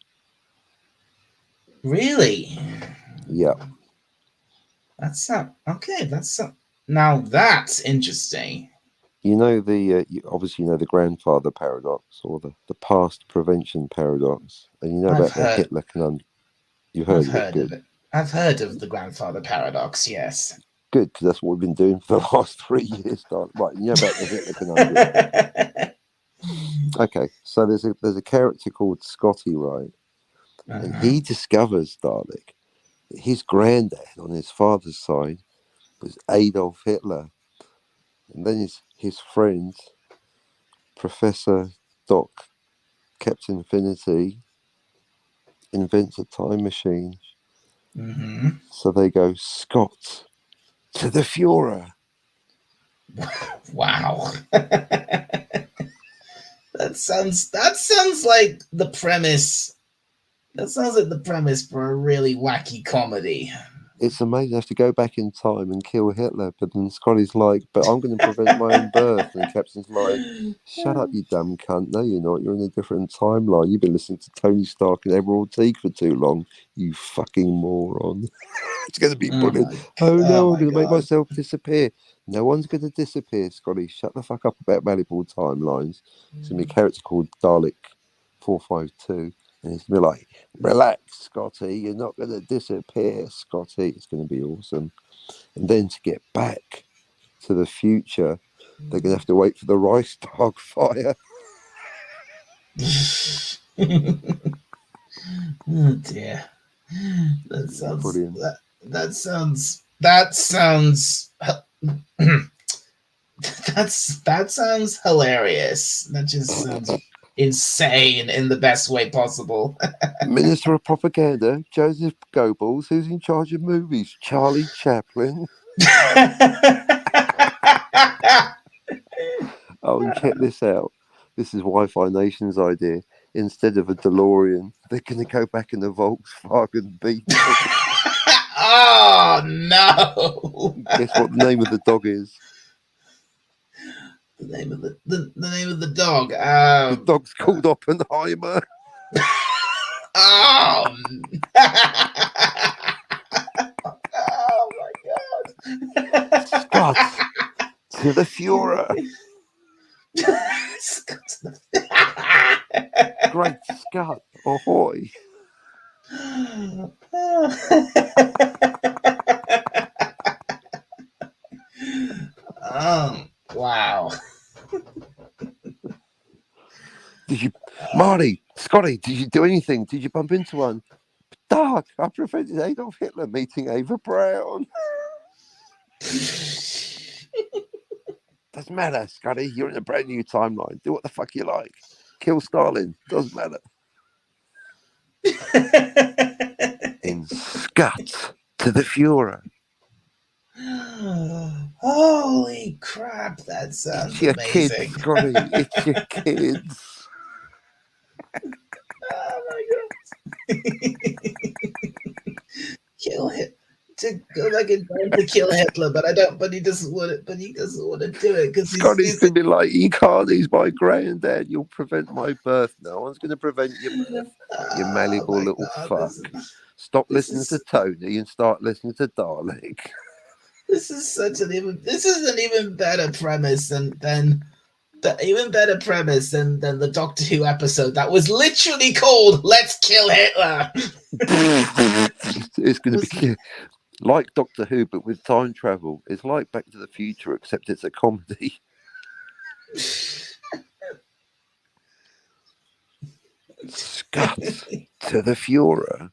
really? Yeah. That's not okay. Now that's interesting. You know obviously you know the grandfather paradox or the past prevention paradox, and you know I've about the heard Hitler conundrum. You I've heard of it, heard of good, it. I've heard of the grandfather paradox. Yes. good, because that's what we've been doing for the last 3 years. Right, you know about the Hitler conundrum. Okay, so there's a character called Scotty, right, and Uh-huh. he discovers, Dalek, that his granddad on his father's side was Adolf Hitler, and then his friend Professor Doc Captain Infinity invents a time machine. Mm-hmm. So they go, Scott, to the Fuhrer. Wow. That sounds like the premise. That sounds like the premise for a really wacky comedy. It's amazing. I have to go back in time and kill Hitler. But then Scotty's like, but I'm going to prevent my own birth. And the captain's like, shut up, you dumb cunt. No, you're not. You're in a different timeline. You've been listening to Tony Stark and Emerald Teague for too long. You fucking moron. It's going to be brilliant. Oh Oh no, I'm my going to make god. myself disappear. No one's going to disappear, Scotty. Shut the fuck up about malleable timelines. It's going to be a character called Dalek 452. And it's going to be like, relax, Scotty. You're not going to disappear, Scotty. It's going to be awesome. And then to get back to the future, they're going to have to wait for the Reichstag fire. Oh dear. That sounds Brilliant. that sounds that sounds hilarious. That just sounds insane in the best way possible. Minister of Propaganda, Joseph Goebbels. Who's in charge of movies? Charlie Chaplin. Oh, and check this out. This is Wi-Fi Nation's idea. Instead of a DeLorean, they're going to go back in the Volkswagen Beetle. Oh no! Guess what the name of the dog is? The name of the dog. The dog's called Oppenheimer. Oh. Oh my god! Scott to the Fuhrer. Great Scott, ahoy! Wow. Did you, Marty, Scotty? Did you do anything? Did you bump into one? Doc, I prevented Adolf Hitler meeting Ava Brown. Doesn't matter, Scotty. You're in a brand new timeline. Do what the fuck you like. Kill Stalin. Doesn't matter. In Scott to the Fuhrer. Holy crap, that sounds It's your amazing. kids, Scotty. It's your kids. Oh my god. Kill him. to go back in time to kill Hitler, but I don't. But he doesn't want it. But he doesn't want to do it because Scotty's he's going to be like, you can't, he's my granddad. You'll prevent my birth. No one's going to prevent your birth. You oh malleable my little god, fuck. Stop this listening to is Tony and start listening to Dalek. this is such an even. This is an even better premise than the even better premise than the Doctor Who episode that was literally called "Let's Kill Hitler." It's going to be like Doctor Who, but with time travel. It's like Back to the Future, except it's a comedy. Scott to the Fuhrer.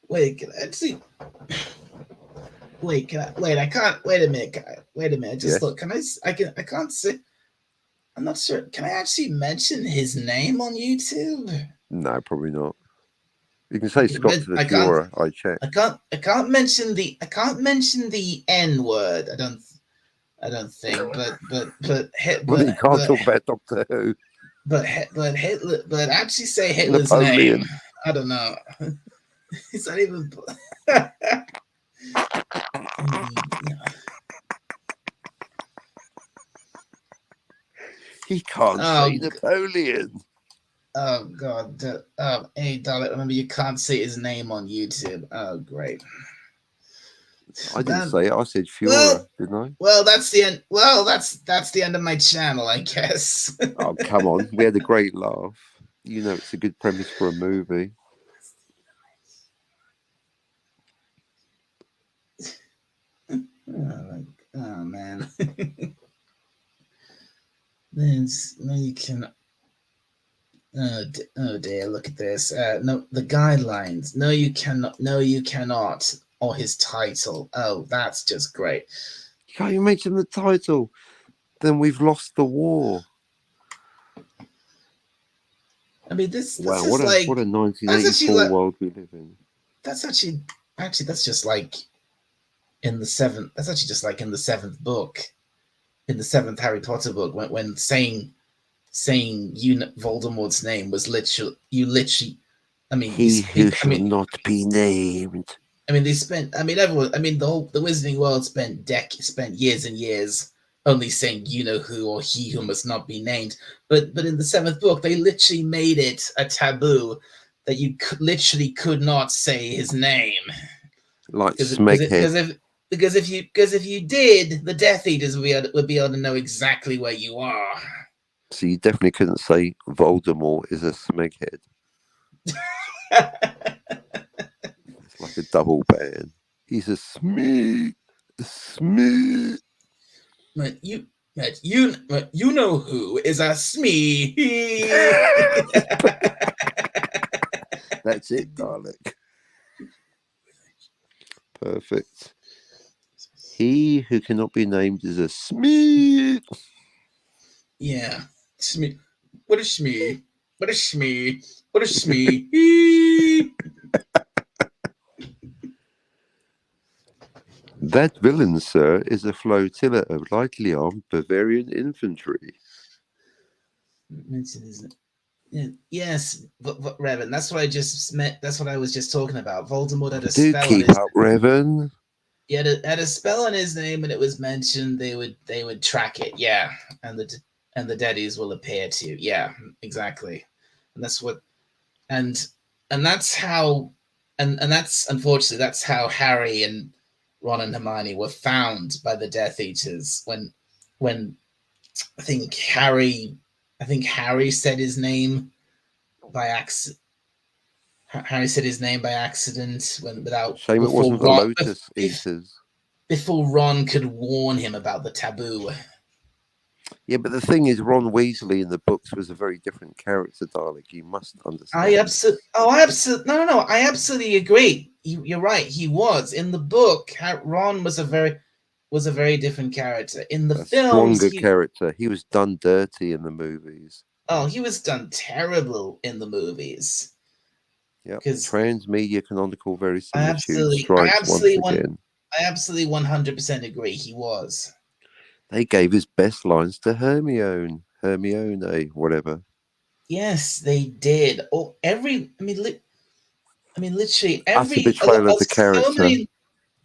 Wait, can I see? Wait, can I? Wait, I can't. Wait a minute. Wait a minute. Just Yes. look. Can I? I can. I can't see. I'm not sure. Can I actually mention his name on YouTube? No, probably not. You can say I Scott to the Fuhrer. I check. I can't mention the. I can't mention the N word. I don't. I don't think. Well, you can't talk about Doctor Who. But Hitler. But actually say Hitler's Napoleon. name. I don't know. It's not even. He can't say Napoleon. Oh god. Hey darling, remember you can't say his name on YouTube. Oh great. I didn't say it. I said Fuhrer, didn't I? Well, that's the end. Well, that's the end of my channel, I guess. Oh, come on. We had a great laugh. You know, it's a good premise for a movie. Oh man. There's no, you can. Oh dear, look at this. No, the guidelines. No, you cannot. No, you cannot. Or his title. Oh, that's just great. You can't even mention the title. Then we've lost the war. I mean, this wow, is what a like, what a 1984 world we live in. That's actually that's just like in the seventh. That's actually just like in the seventh book, in the seventh Harry Potter book, when saying Voldemort's name was literally I mean, he who shall not be named. I mean, they spent. I mean, everyone. I mean, the Wizarding World spent years and years only saying "you know who" or "he who must not be named." But in the seventh book, they literally made it a taboo that you literally could not say his name. Like Smeghead. Because if you did, the Death Eaters would be able to know exactly where you are. So you definitely couldn't say Voldemort is a Smeghead. It's like a double ban. He's a Smeg. But you know who is a Smee. That's it, Dalek. Perfect. He who cannot be named is a Smee. Yeah. Smee. What is Smee? What is Smee? What is Smee? That villain, sir, is a flotilla of lightly armed Bavarian infantry. Yes, but Revan, that's what I just meant. That's what I was just talking about. Voldemort had a Do spell keep on his up, Revan. He had a spell on his name, and it was mentioned. They would track it. Yeah, and the Daddies will appear to. Yeah, exactly. And that's what, and that's how, and that's unfortunately that's how Harry and Ron and Hermione were found by the Death Eaters when I think Harry said his name by accident. Harry said his name by accident Shame it wasn't the Lotus Eaters. Before Ron could warn him about the taboo. Yeah, but the thing is, Ron Weasley in the books was a very different character, Dalek. You must understand. I absolutely agree. You're right. He was in the book. Ron was a very different character. In the films, stronger character. He was done dirty in the movies. Oh, he was done terrible in the movies. Yeah, transmedia canonical verisimilitude I absolutely 100% agree. He was. They gave his best lines to Hermione, whatever. Yes, they did. I mean, literally utter betrayal of the character.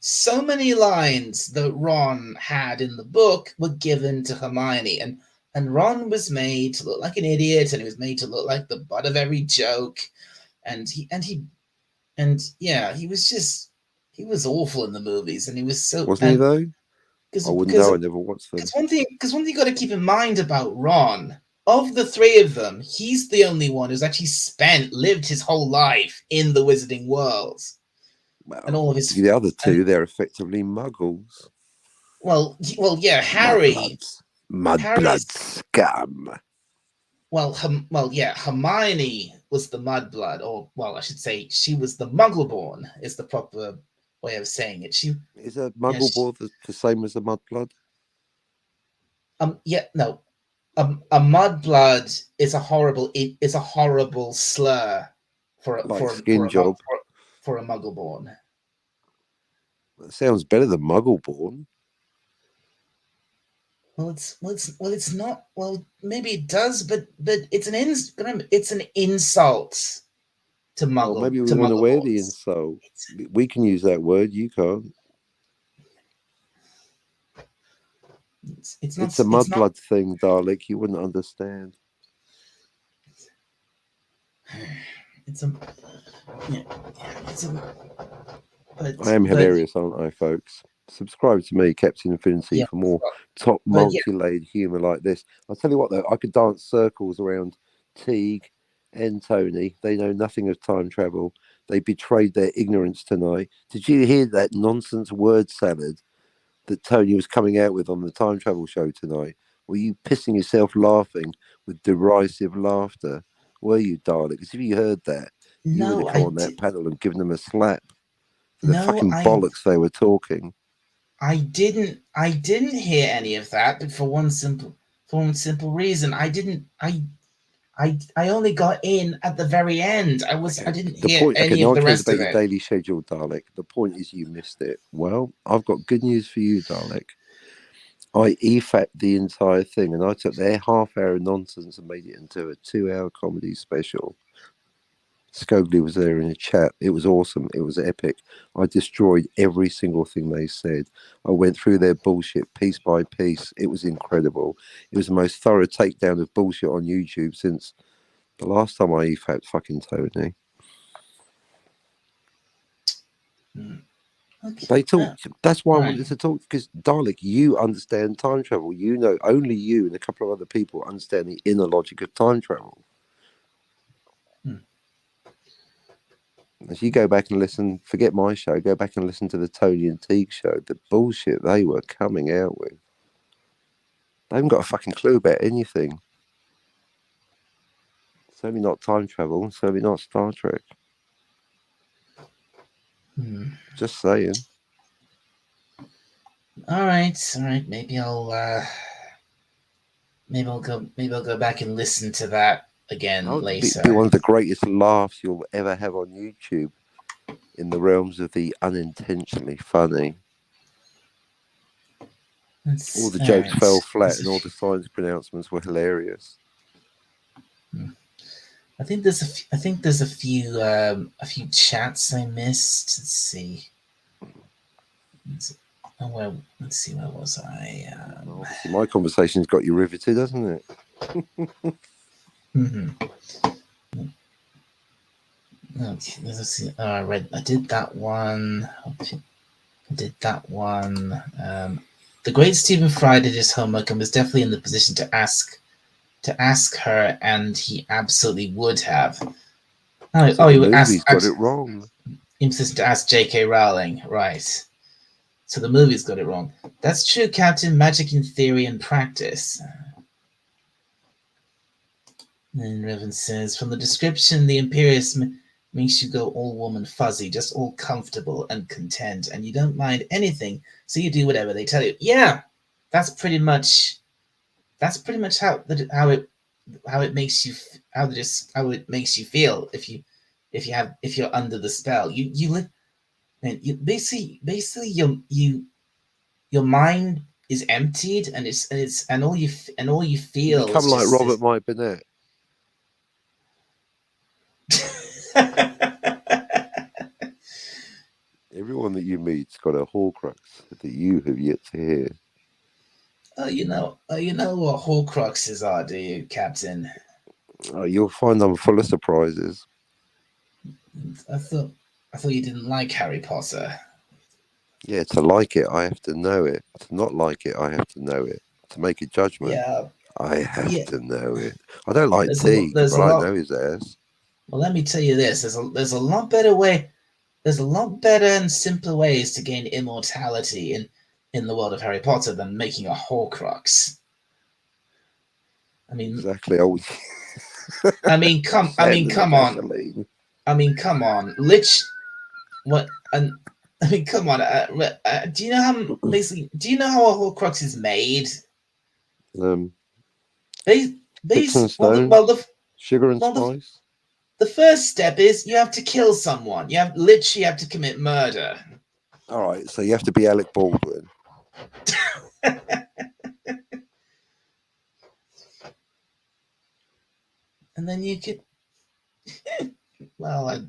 So many lines that Ron had in the book were given to Hermione, and Ron was made to look like an idiot, and he was made to look like the butt of every joke, and he was awful in the movies, and he was so Wasn't he though? I wouldn't know. I never watched them. Because one thing you got to keep in mind about Ron, of the three of them, he's the only one who's actually lived his whole life in the Wizarding world. Well, and all of his the other two, they're effectively Muggles. Well, yeah, Harry, Mudblood scum. Well, Hermione was the Mudblood, or I should say, she was the Muggleborn. Is the proper way of saying it. She is a Muggleborn the same as a Mudblood? No. A Mudblood is a horrible slur for a Muggleborn. That sounds better than Muggleborn. Well, it's not. Well, maybe it does, but it's an insult to Muggle. Well, maybe we want to wear the insult. We can use that word. You can't. It's a mudblood thing, Dalek. You wouldn't understand. I am hilarious, aren't I, folks? Subscribe to me, Captain Infinity, for more top multi-layered humour like this. I'll tell you what, though, I could dance circles around Teague and Tony. They know nothing of time travel. They betrayed their ignorance tonight. Did you hear that nonsense word salad that Tony was coming out with on the time travel show tonight? Were you pissing yourself laughing with derisive laughter? Were you, Dalek? Because if you heard that, you would have come on that panel and given them a slap for the fucking bollocks they were talking. I didn't hear any of that, but for one simple reason, I only got in at the very end. I didn't hear any of the rest of it. Your daily schedule, Dalek. The point is you missed it. Well, I've got good news for you, Dalek. I EFAT the entire thing, and I took their half-hour nonsense and made it into a 2-hour comedy special. Scogli was there in the chat. It was awesome. It was epic. I destroyed every single thing they said. I went through their bullshit piece by piece. It was incredible. It was the most thorough takedown of bullshit on YouTube since the last time I EFAT fucking Tony. Okay. They talk. That's why I wanted to talk, because Dalek, you understand time travel. You know, only you and a couple of other people understand the inner logic of time travel. As you go back and listen, forget my show, go back and listen to the Tony and Teague show, the bullshit they were coming out with. They haven't got a fucking clue about anything. Certainly not time travel, certainly not Star Trek. Just saying. All right. Maybe I'll go back and listen to that again later. Be one of the greatest laughs you'll ever have on YouTube, in the realms of the unintentionally funny. All the jokes fell flat, and all the science pronouncements were hilarious. I think there's a few chats I missed. Let's see. Let's see, where was I? My conversation's got you riveted, hasn't it? Okay, let's see. I did that one. The great Stephen Fry did his homework and was definitely in the position to ask her, and he absolutely would have. He got it wrong. In position to ask J.K. Rowling, right? So the movie's got it wrong. That's true, Captain. Magic in theory and practice. And Revan says, from the description, the Imperious makes you go all warm and fuzzy, just all comfortable and content, and you don't mind anything, so you do whatever they tell you. Yeah, that's pretty much how it makes you feel if you're under the spell. You live, and you basically your mind is emptied, and all you feel. You become like Robert Mike Burnett. Everyone that you meet's got a Horcrux that you have yet to hear. You know what Horcruxes are, do you, Captain? Oh, you'll find I'm full of surprises. I thought you didn't like Harry Potter. Yeah, to like it, I have to know it. To not like it, I have to know it. To make a judgment, Yeah, I have yeah. to know it. I don't like D, There's but a I lot. know his ass. Well, let me tell you this: there's a lot better way. There's a lot better and simpler ways to gain immortality in the world of Harry Potter than making a Horcrux. I mean, Exactly. Oh, come sand in the come on. Vaseline. Come on. What and come on. Do you know how basically? Do you know how a Horcrux is made? Sticks and Well, stone, sugar and well, spice. the first step is you have to kill someone. You literally have to commit murder. All right, so you have to be Alec Baldwin. And then you could, well,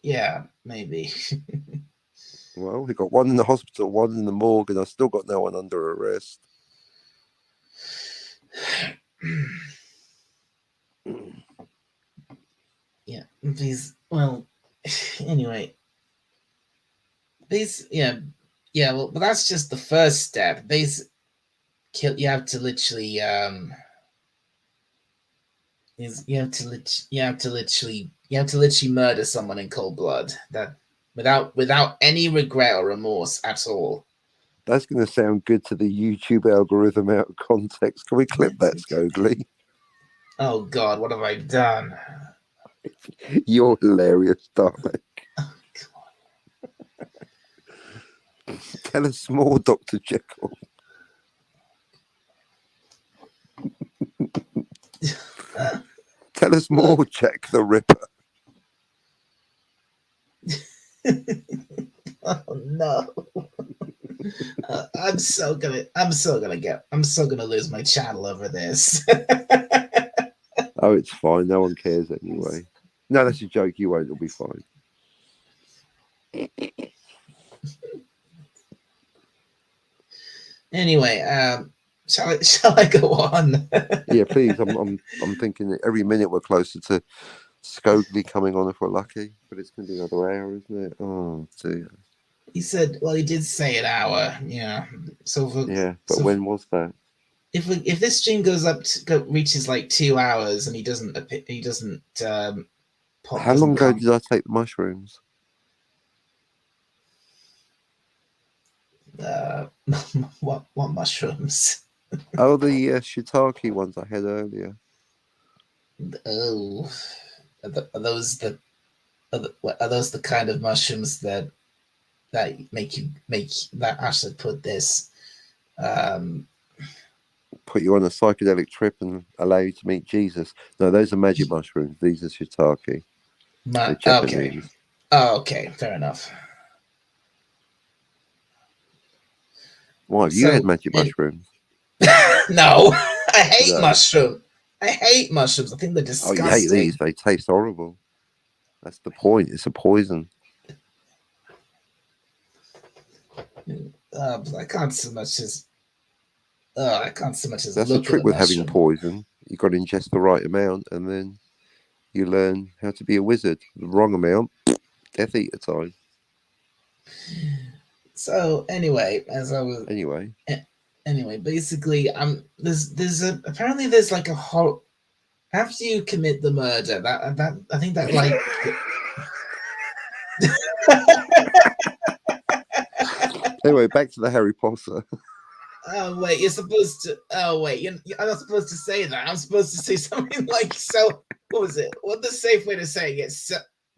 yeah, maybe. Well, we got one in the hospital, one in the morgue, and I've still got no one under arrest. Yeah, these. Well, anyway, these. Yeah. Well, but that's just the first step. These kill. You have to literally. You have to literally murder someone in cold blood. That without any regret or remorse at all. That's going to sound good to the YouTube algorithm out of context. Can we clip that, Scogly? Oh God, what have I done? You're hilarious, darling. Tell us more, Dr. Jekyll. Tell us more, Jack the Ripper. Oh no. I'm so gonna lose my channel over this. Oh, it's fine. No one cares anyway. No, that's a joke. You won't. It'll be fine. Anyway, shall I go on? Yeah, please. I'm thinking that every minute we're closer to Scogly coming on if we're lucky, but it's going to be another hour, isn't it? Oh dear. He did say an hour. Yeah. But when was that? If this stream reaches like 2 hours and he doesn't How long ago did I take the mushrooms? What mushrooms? Oh, the shiitake ones I had earlier. Oh, are those the kind of mushrooms that make that actually put you on a psychedelic trip and allow you to meet Jesus? No, those are magic mushrooms. These are shiitake. They're Japanese. Okay. Oh, okay, fair enough. Why have you had magic mushrooms? No, I hate mushrooms. I hate mushrooms. I think they're disgusting. Oh, you hate these? They taste horrible. That's the point. It's a poison. I can't so much as. That's the trick with having poison. You've got to ingest the right amount, and then you learn how to be a wizard. The wrong amount, Death Eater time. So anyway, basically, apparently there's like a whole. After you commit the murder, that I think that like. Anyway, back to the Harry Potter. Oh wait, you're supposed to. Oh wait, I'm not supposed to say that. I'm supposed to say something like so. What was it? What's the safe way to say it?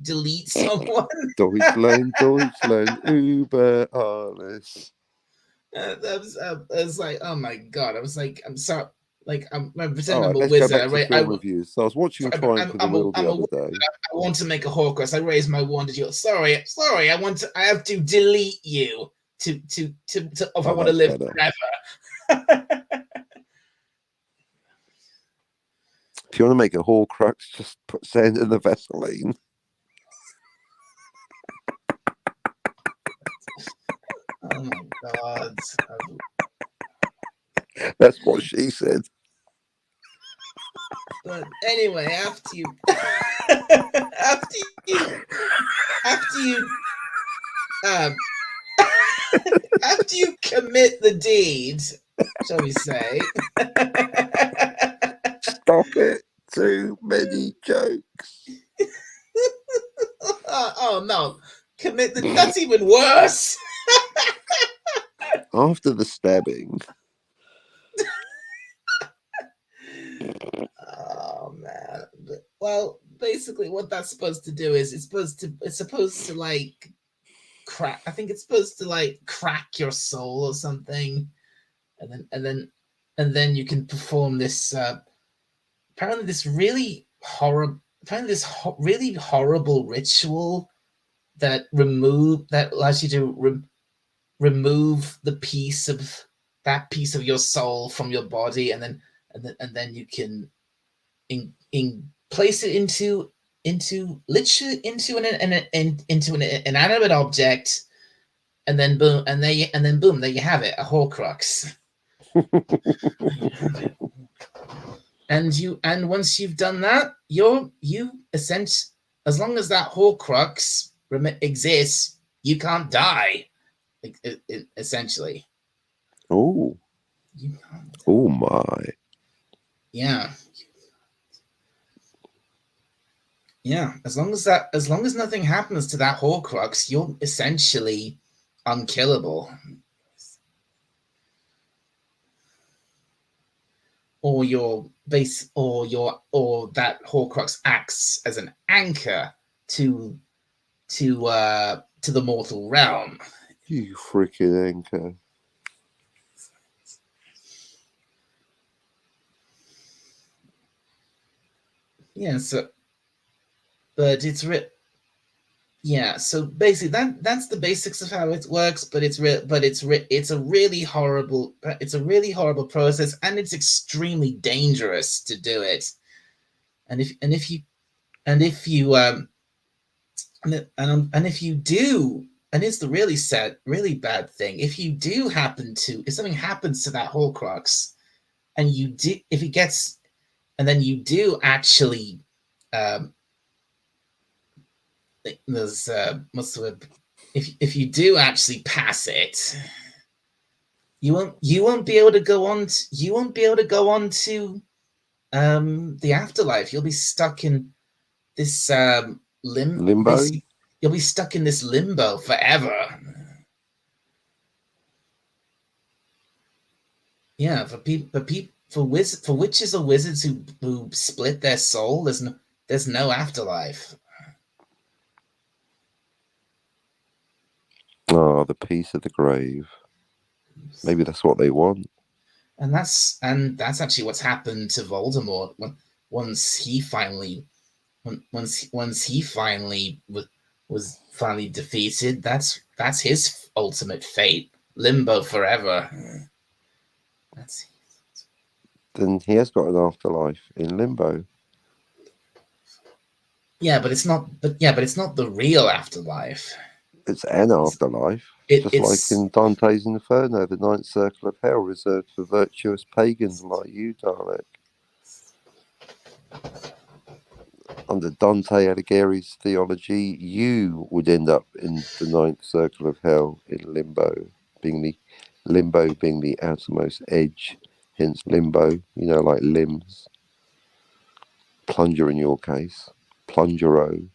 Delete someone. Deutschland, über alles. I was like, oh my God! I was like, I'm sorry. Like I'm pretending I'm a wizard. Go back to film reviews. So I was watching Trying for the Wheel the other day. I want to make a Horcrux. I raised my wand. Sorry. I have to delete you to if I want to live forever. If you want to make a Horcrux, just put sand in the Vaseline. God. That's what she said. But anyway, after you, after you, um, after you commit the deed, shall we say? Stop it. Too many jokes. Oh no, commit the. That's even worse. After the stabbing. Oh man. Well, basically, what that's supposed to do is it's supposed to like crack. I think it's supposed to like crack your soul or something, and then you can perform this. Apparently, this really horrible. Apparently, this really horrible ritual that allows you to remove the piece of that piece of your soul from your body, and then you can place it into literally into into an inanimate object, and then boom, there you have it, a Horcrux. And once you've done that, as long as that Horcrux exists, you can't die. Essentially. Oh. Oh my. Yeah. Yeah, as long as nothing happens to that Horcrux, you're essentially unkillable. Or that Horcrux acts as an anchor to the mortal realm. You freaking anchor. Yeah, so but it's yeah, so basically that's the basics of how it works, but it's a really horrible process, and it's extremely dangerous to do it. And if you and if you do, and it's the really bad thing, if something happens to that Horcrux, and you do if it gets and then you do actually there's what's the word? If you do actually pass it, you won't be able to go on to the afterlife. You'll be stuck in this Limbo. You'll be stuck in this limbo forever. Yeah, for witches or wizards who split their soul, there's no afterlife. Oh, the peace of the grave. Maybe that's what they want. And that's actually what's happened to Voldemort once he finally was finally defeated. That's his ultimate fate. Limbo forever. Then he has got an afterlife in limbo. Yeah, but it's not the real afterlife. It's an afterlife. Just like in Dante's Inferno, the ninth circle of hell reserved for virtuous pagans like you, Dalek. Under Dante Alighieri's theology, you would end up in the ninth circle of hell in limbo, being the outermost edge, hence limbo, like limbs. Plunger in your case. Plungero.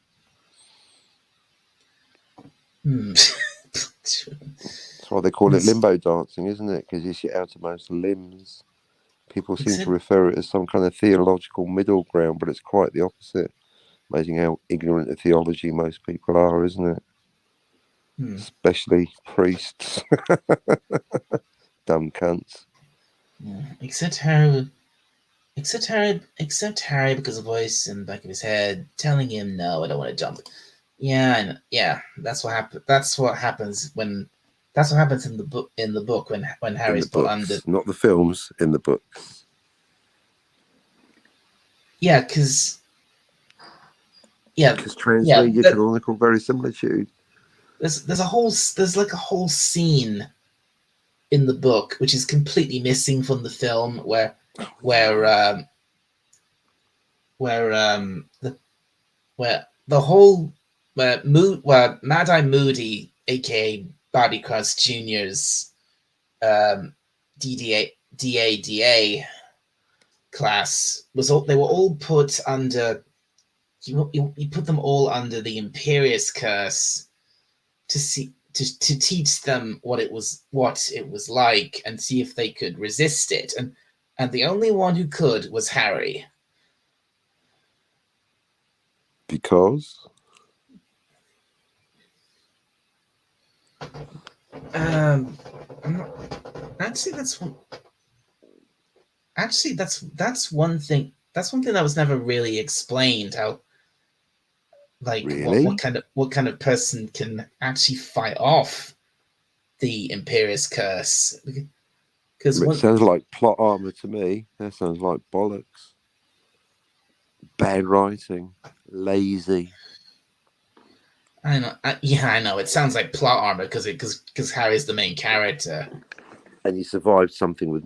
That's why they call it limbo dancing, isn't it? Because it's your outermost limbs. People seem to refer it as some kind of theological middle ground, but it's quite the opposite. Amazing how ignorant of theology most people are, isn't it? Especially priests. Dumb cunts. Yeah. Except Harry because a voice in the back of his head telling him, "No, I don't want to jump." Yeah, that's what happens. That's what happens in the book. In the book, when Harry's put under. Not the films, in the books. Yeah, because. Because translate your canonical verisimilitude. There's like a whole scene in the book, which is completely missing from the film, where where the where the whole where Mad Eye Moody, aka Barty Crouch Jr.'s DADA class was all, they were all put under, you put them all under the Imperious curse to see to teach them what it was like and see if they could resist it, and the only one who could was Harry. Because I'm not, actually that's one thing that was never really explained, how like really, what kind of person can actually fight off the Imperious curse, because it sounds like plot armor to me. That sounds like bollocks. Bad writing, lazy. I know, I know it sounds like plot armor because Harry's the main character. And he survived something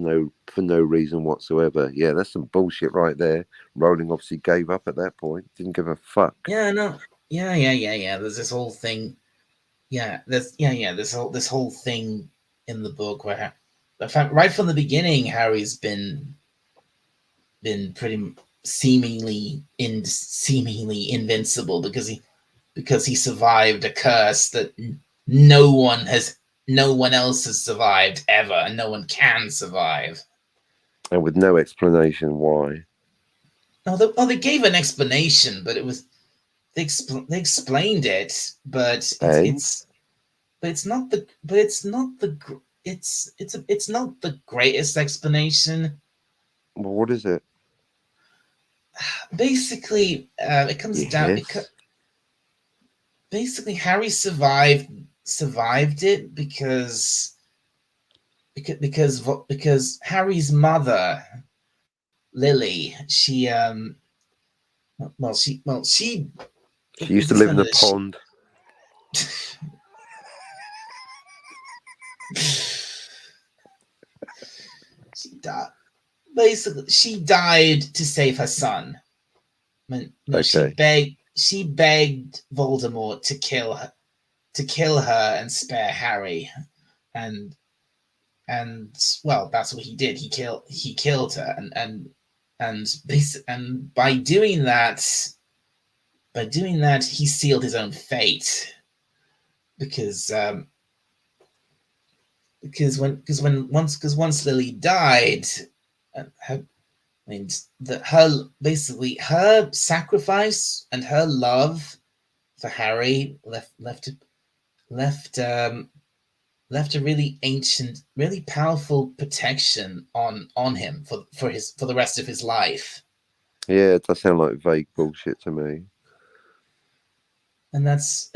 for no reason whatsoever. Yeah, that's some bullshit right there. Rowling obviously gave up at that point. Didn't give a fuck. Yeah, no, yeah. There's this whole thing. Yeah, this whole thing in the book where, in fact, right from the beginning, Harry's been pretty seemingly invincible because he survived a curse that no one else has survived ever, and no one can survive. And with no explanation why. They gave an explanation, but it was they explained it, but it's not the greatest explanation. Well, what is it? Basically, it comes down. Basically, Harry survived it because Harry's mother, Lily, she used to live in a pond. She died. Basically, she died to save her son. Okay. She begged Voldemort to kill her and spare Harry, and well, that's what he did. He killed her, and by doing that, he sealed his own fate, because once Lily died, her sacrifice and her love for Harry left a really ancient, really powerful protection on him for the rest of his life. Yeah, it does sound like vague bullshit to me. And that's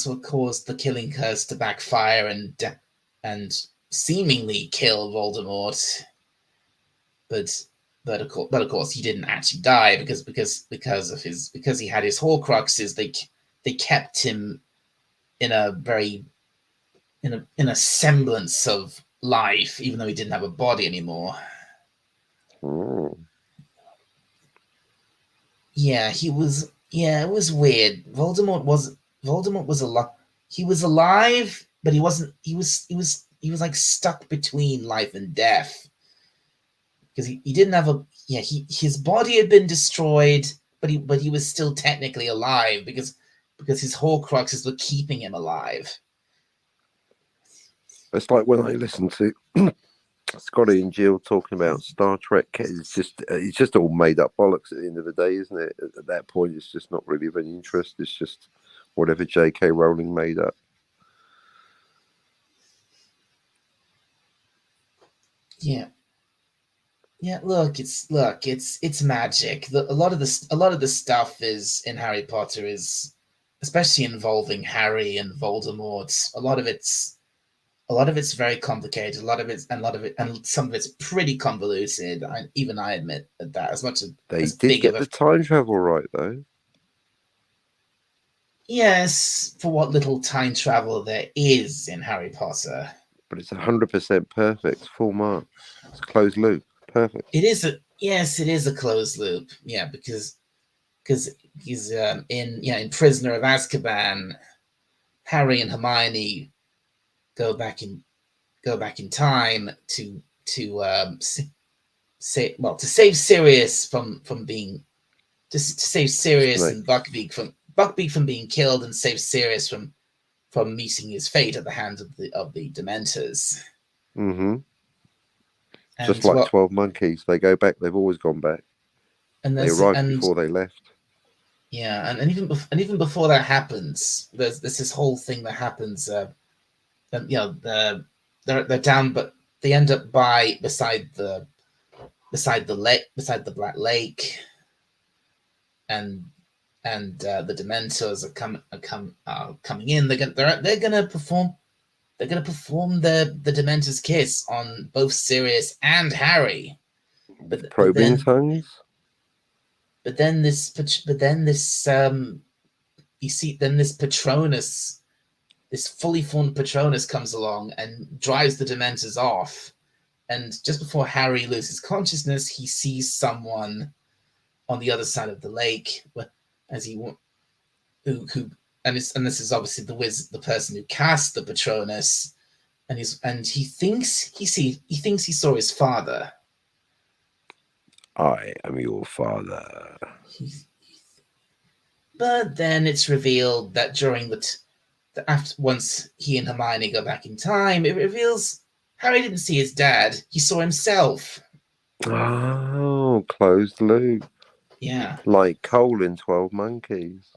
what caused the killing curse to backfire and seemingly kill Voldemort. But of course he didn't actually die because he had his Horcruxes. They kept him in a semblance of life, even though he didn't have a body anymore. Yeah, he was. Yeah, it was weird. Voldemort was alive. He was alive, but he wasn't. He was like stuck between life and death, because he didn't have a. Yeah, his body had been destroyed, but he was still technically alive because his Horcruxes were keeping him alive. It's like when I listen to Scotty and Jill talking about Star Trek. It's just all made up bollocks at the end of the day, isn't it? At that point, it's just not really of any interest. It's just whatever J.K. Rowling made up. Yeah. Look, it's magic. A lot of the stuff is in Harry Potter is, especially involving Harry and Voldemort. A lot of it's very complicated. And some of it's pretty convoluted. Even I admit that. As much as they did get the time travel right, though. Yes, for what little time travel there is in Harry Potter. But it's 100% perfect, full mark. It's a closed loop, perfect. It is a closed loop. Yeah, because he's in Prisoner of Azkaban, Harry and Hermione go back in time to save Sirius from being to save Sirius and Buckbeak from being killed, and save Sirius from meeting his fate at the hands of the Dementors. Mm-hmm. Just like 12 Monkeys, they go back. They've always gone back. And they arrived before they left. Yeah, and even before that happens, there's this whole thing that happens. They're down, but they end up beside the Black Lake, and the Dementors are coming in. They're gonna perform the Dementor's kiss on both Sirius and Harry. But probing tongues. But then this Patronus, this fully formed Patronus, comes along and drives the Dementors off. And just before Harry loses consciousness, he sees someone on the other side of the lake, and this is obviously the person who cast the Patronus, and he thinks he saw his father. I am your father. But then it's revealed that during once he and Hermione go back in time, it reveals Harry didn't see his dad; he saw himself. Oh, closed loop. Yeah, like Cole in 12 Monkeys.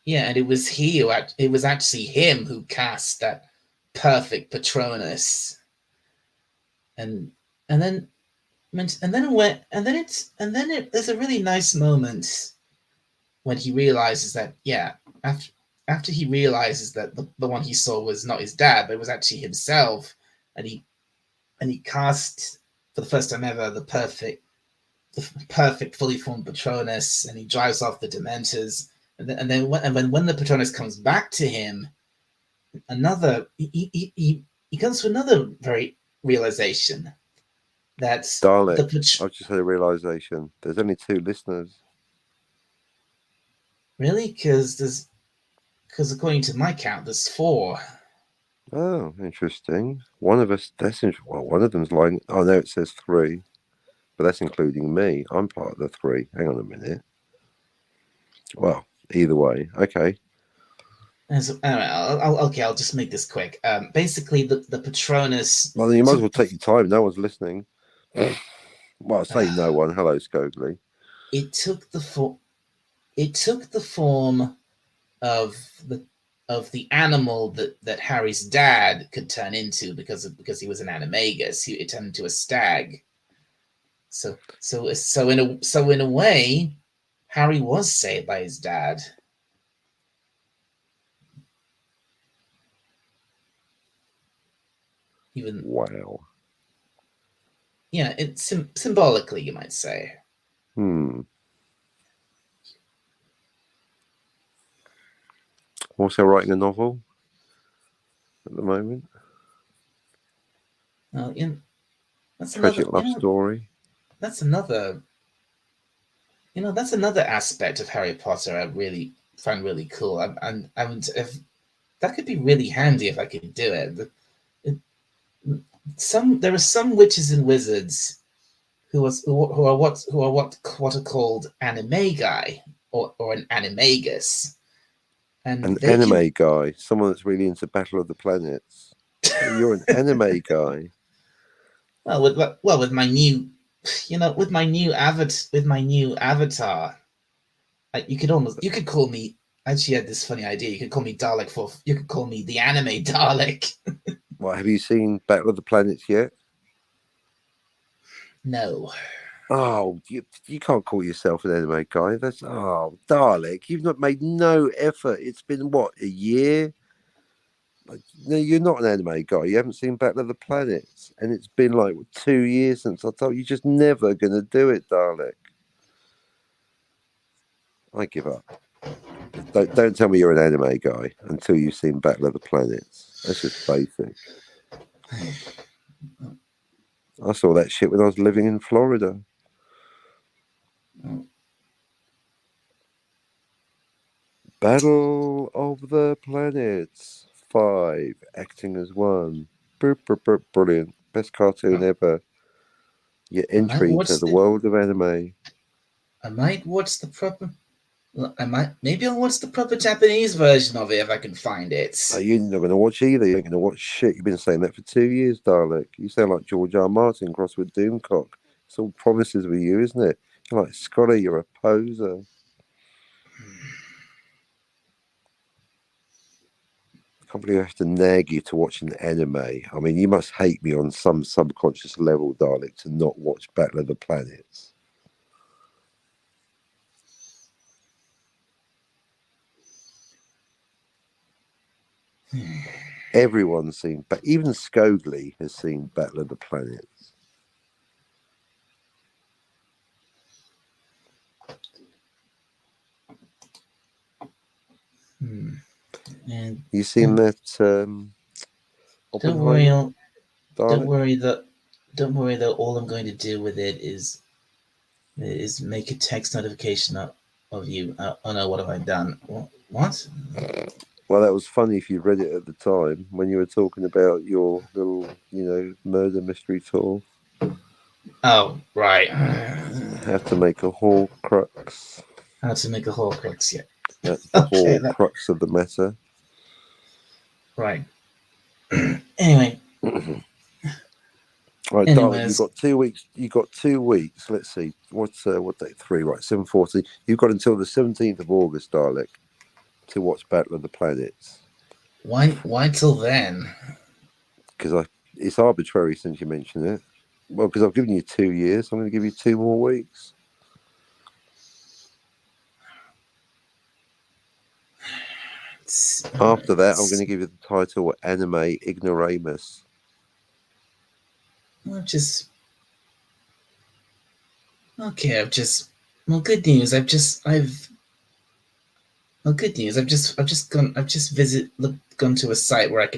Yeah, and it was actually him who cast that perfect Patronus, and then there's a really nice moment when he realizes that after he realizes that the one he saw was not his dad, but it was actually himself, and he cast for the first time ever the perfect fully formed Patronus, and he drives off the Dementors. And then when the Patronus comes back to him, he comes to another very realization that Dalek. I've just had a realization. There's only 2 listeners. Really? Because according to my count, there's 4. Oh, interesting. One of us. One of them's lying. Oh no, it says 3, but that's including me. I'm part of the 3. Hang on a minute. Well, either way, okay. I'll just make this quick. Basically, the Patronus. Well, then you might as well take your time. No one's listening. Well, I say no one. Hello, Scogly. It took the form of the animal that Harry's dad could turn into because he was an animagus. It turned into a stag. So in a way, Harry was saved by his dad. Wow. Yeah, it's symbolically, you might say. Also writing a novel at the moment. That's tragic love story. That's another. That's another aspect of Harry Potter I really find really cool. If that could be really handy if I could do it. There are some witches and wizards who are what are called animagi or an animagus. And an anime guy, someone that's really into Battle of the Planets. You're an anime guy. Well, with my new avatar, you could call me. I actually had this funny idea. You could call me Dalek you could call me the anime Dalek. What, have you seen Battle of the Planets yet? No. Oh, you can't call yourself an anime guy. That's Dalek. You've not made no effort. It's been what, a year? No, you're not an anime guy. You haven't seen Battle of the Planets, and it's been like 2 years since I thought you're just never gonna do it, Dalek. I give up. Don't tell me you're an anime guy until you've seen Battle of the Planets. That's just basic. I saw that shit when I was living in Florida. Battle of the Planets 5, acting as one. Brilliant. Best cartoon ever. Your entry into the world of anime. I might watch the proper. Maybe I'll watch the proper Japanese version of it if I can find it. Oh, you're not going to watch either. You ain't going to watch shit. You've been saying that for 2 years, Dalek. You sound like George R. Martin crossed with Doomcock. It's all promises with you, isn't it? You're like, Scotty, you're a poser. I can't believe I have to nag you to watch an anime. I mean, you must hate me on some subconscious level, Dalek, to not watch Battle of the Planets. Everyone's seen, but even Scogli has seen Battle of the Planets. And you seen that? Don't worry. Don't worry that all I'm going to do with it is make a text notification of you. Oh no, what have I done? What? Well, that was funny if you read it at the time when you were talking about your little, murder mystery tour. Oh, right. How to make a Horcrux. How to make a Horcrux, yeah. That's the Horcrux of the matter. Right. Anyway. Right, darling, you've got 2 weeks. You've got 2 weeks. Let's see. What day? 3, right? 7:40. You've got until the 17th of August, Dalek, to watch Battle of the Planets. Why till then? Because it's arbitrary since you mentioned it. Well, because I've given you 2 years, I'm going to give you 2 more weeks. After that, I'm going to give you the title Anime Ignoramus. Well, good news. I've just gone to a site where I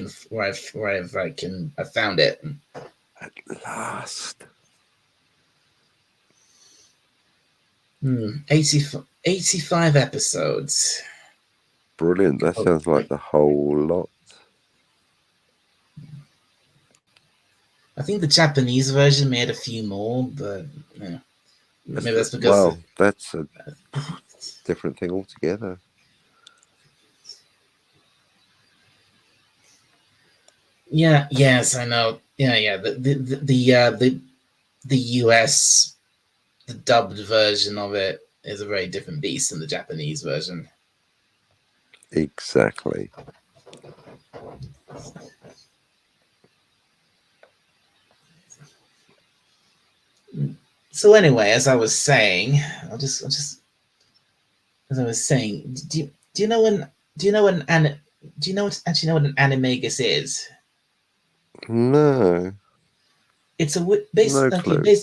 found it. At last. 85 episodes. Brilliant. That sounds like the whole lot. I think the Japanese version made a few more, but maybe that's because... Well, that's a different thing altogether. Yeah. Yes, I know. Yeah. The US, the dubbed version of it is a very different beast than the Japanese version. Exactly. So anyway, as I was saying, as I was saying, do you know what an animagus is? No. It's a basically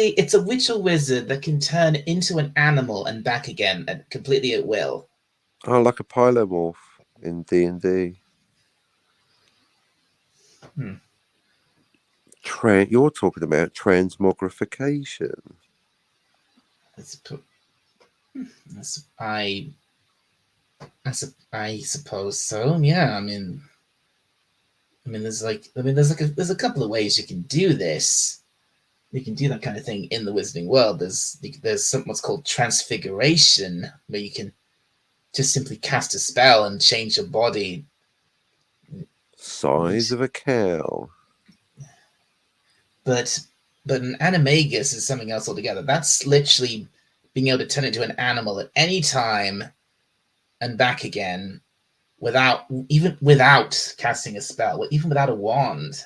it's a witch or wizard that can turn into an animal and back again completely at will. Oh, like a pylomorph in D&D. You're talking about transmogrification. I suppose so. Yeah, I mean, there's a couple of ways you can do this. You can do that kind of thing in the Wizarding world. There's something what's called transfiguration, where you can just simply cast a spell and change your body. Size of a cow. But an animagus is something else altogether. That's literally being able to turn into an animal at any time and back again without casting a spell, even without a wand.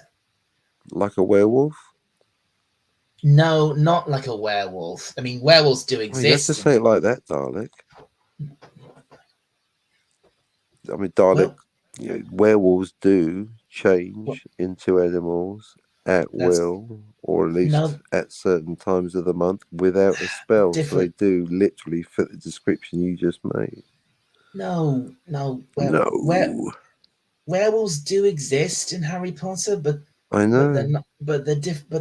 Like a werewolf? No, not like a werewolf. I mean, werewolves do exist. You have to say it like that, Dalek. I mean, Dalek, werewolves do change into animals at That's will, or at least no at certain times of the month without a spell. So they different. do literally fit the description you just made. No. No, Werewolves do exist in Harry Potter, I but they're know. not. But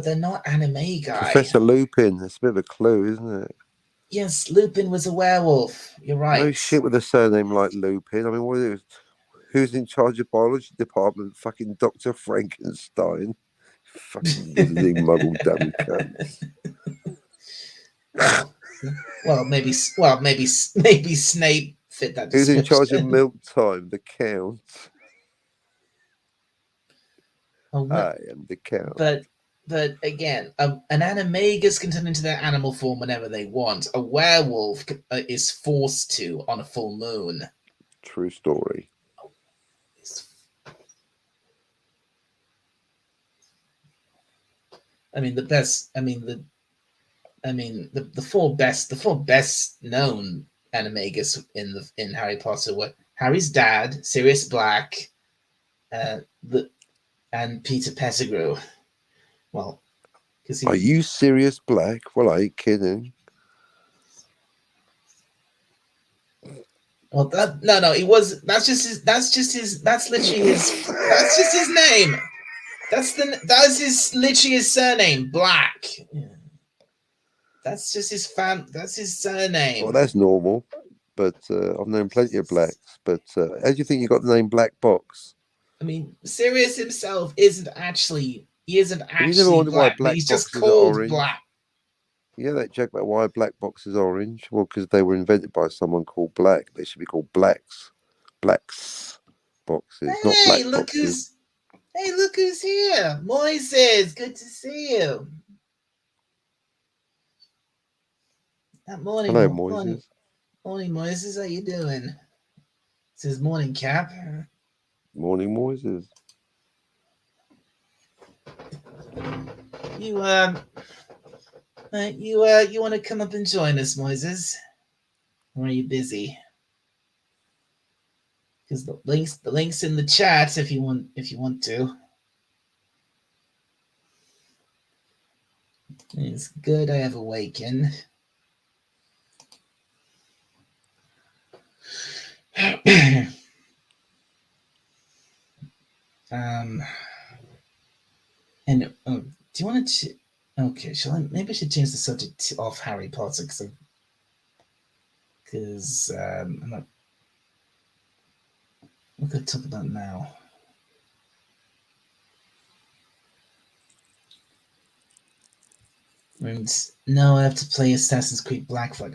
they're not anime guy. Professor Lupin, that's a bit of a clue, isn't it? Yes, Lupin was a werewolf. You're No right. shit with a surname like Lupin. I mean, what is it? Who's in charge of biology department? Fucking Dr. Frankenstein. Fucking wizarding muggle dummy cunts. well, maybe Snape fit that Who's in charge of description. milk time? The Count. Oh, I am the Count. but again, an animagus can turn into their animal form whenever they want. A werewolf is forced to on a full moon. True story. I mean, the best. The four best known animagus in Harry Potter were Harry's dad, Sirius Black, the and Peter Pettigrew. Well, because Are he. you Sirius Black? Well, I ain't kidding. Well, no, he was. That's just his. That's just his. That's literally his. That's just his name. That's his literally his surname, Black. Yeah. That's just his That's his Well, surname. that's normal. But I've known plenty of blacks. But how do you think you got the name Black Box? I mean, Sirius himself isn't actually. He isn't Have you never actually wondered why black, but black he's just boxes are called orange? Black. Yeah, that joke about why black boxes are orange. Well, because they were invented by someone called Black. They should be called Blacks. Blacks boxes, not Hey, black look boxes. who's. Hey, look who's here, Moises. Good to see you. That morning, Hello, morning, Moises. morning, Moises. How you doing? It's his morning cap. Morning, Moises. You you want to come up and join us, Moises? Or are you busy? Because the links in the chat if you want to. It's good I have awakened. And do you want to? Okay, shall I? Maybe I should change the subject off Harry Potter because I'm not. What could I talk about now? And no, I have to play Assassin's Creed Black Flag.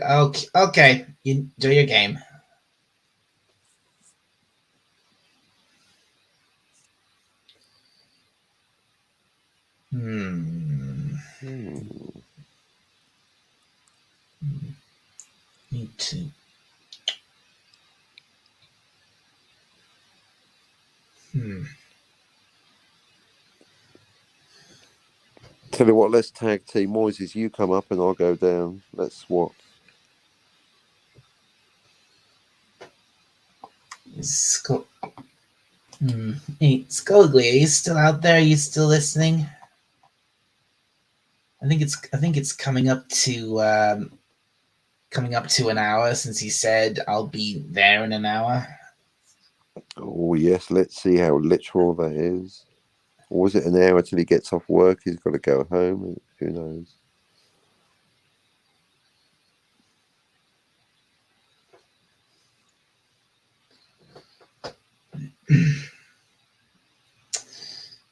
Okay. You enjoy your game. Need to. Tell you what, let's tag team. Moises, you come up and I'll go down. Let's swap. Hey, Skullgly, are you still out there? Are you still listening? I think it's coming up to an hour since he said I'll be there in an hour. Oh, yes, let's see how literal that is. Or was it an hour till he gets off work? He's got to go home. Who knows?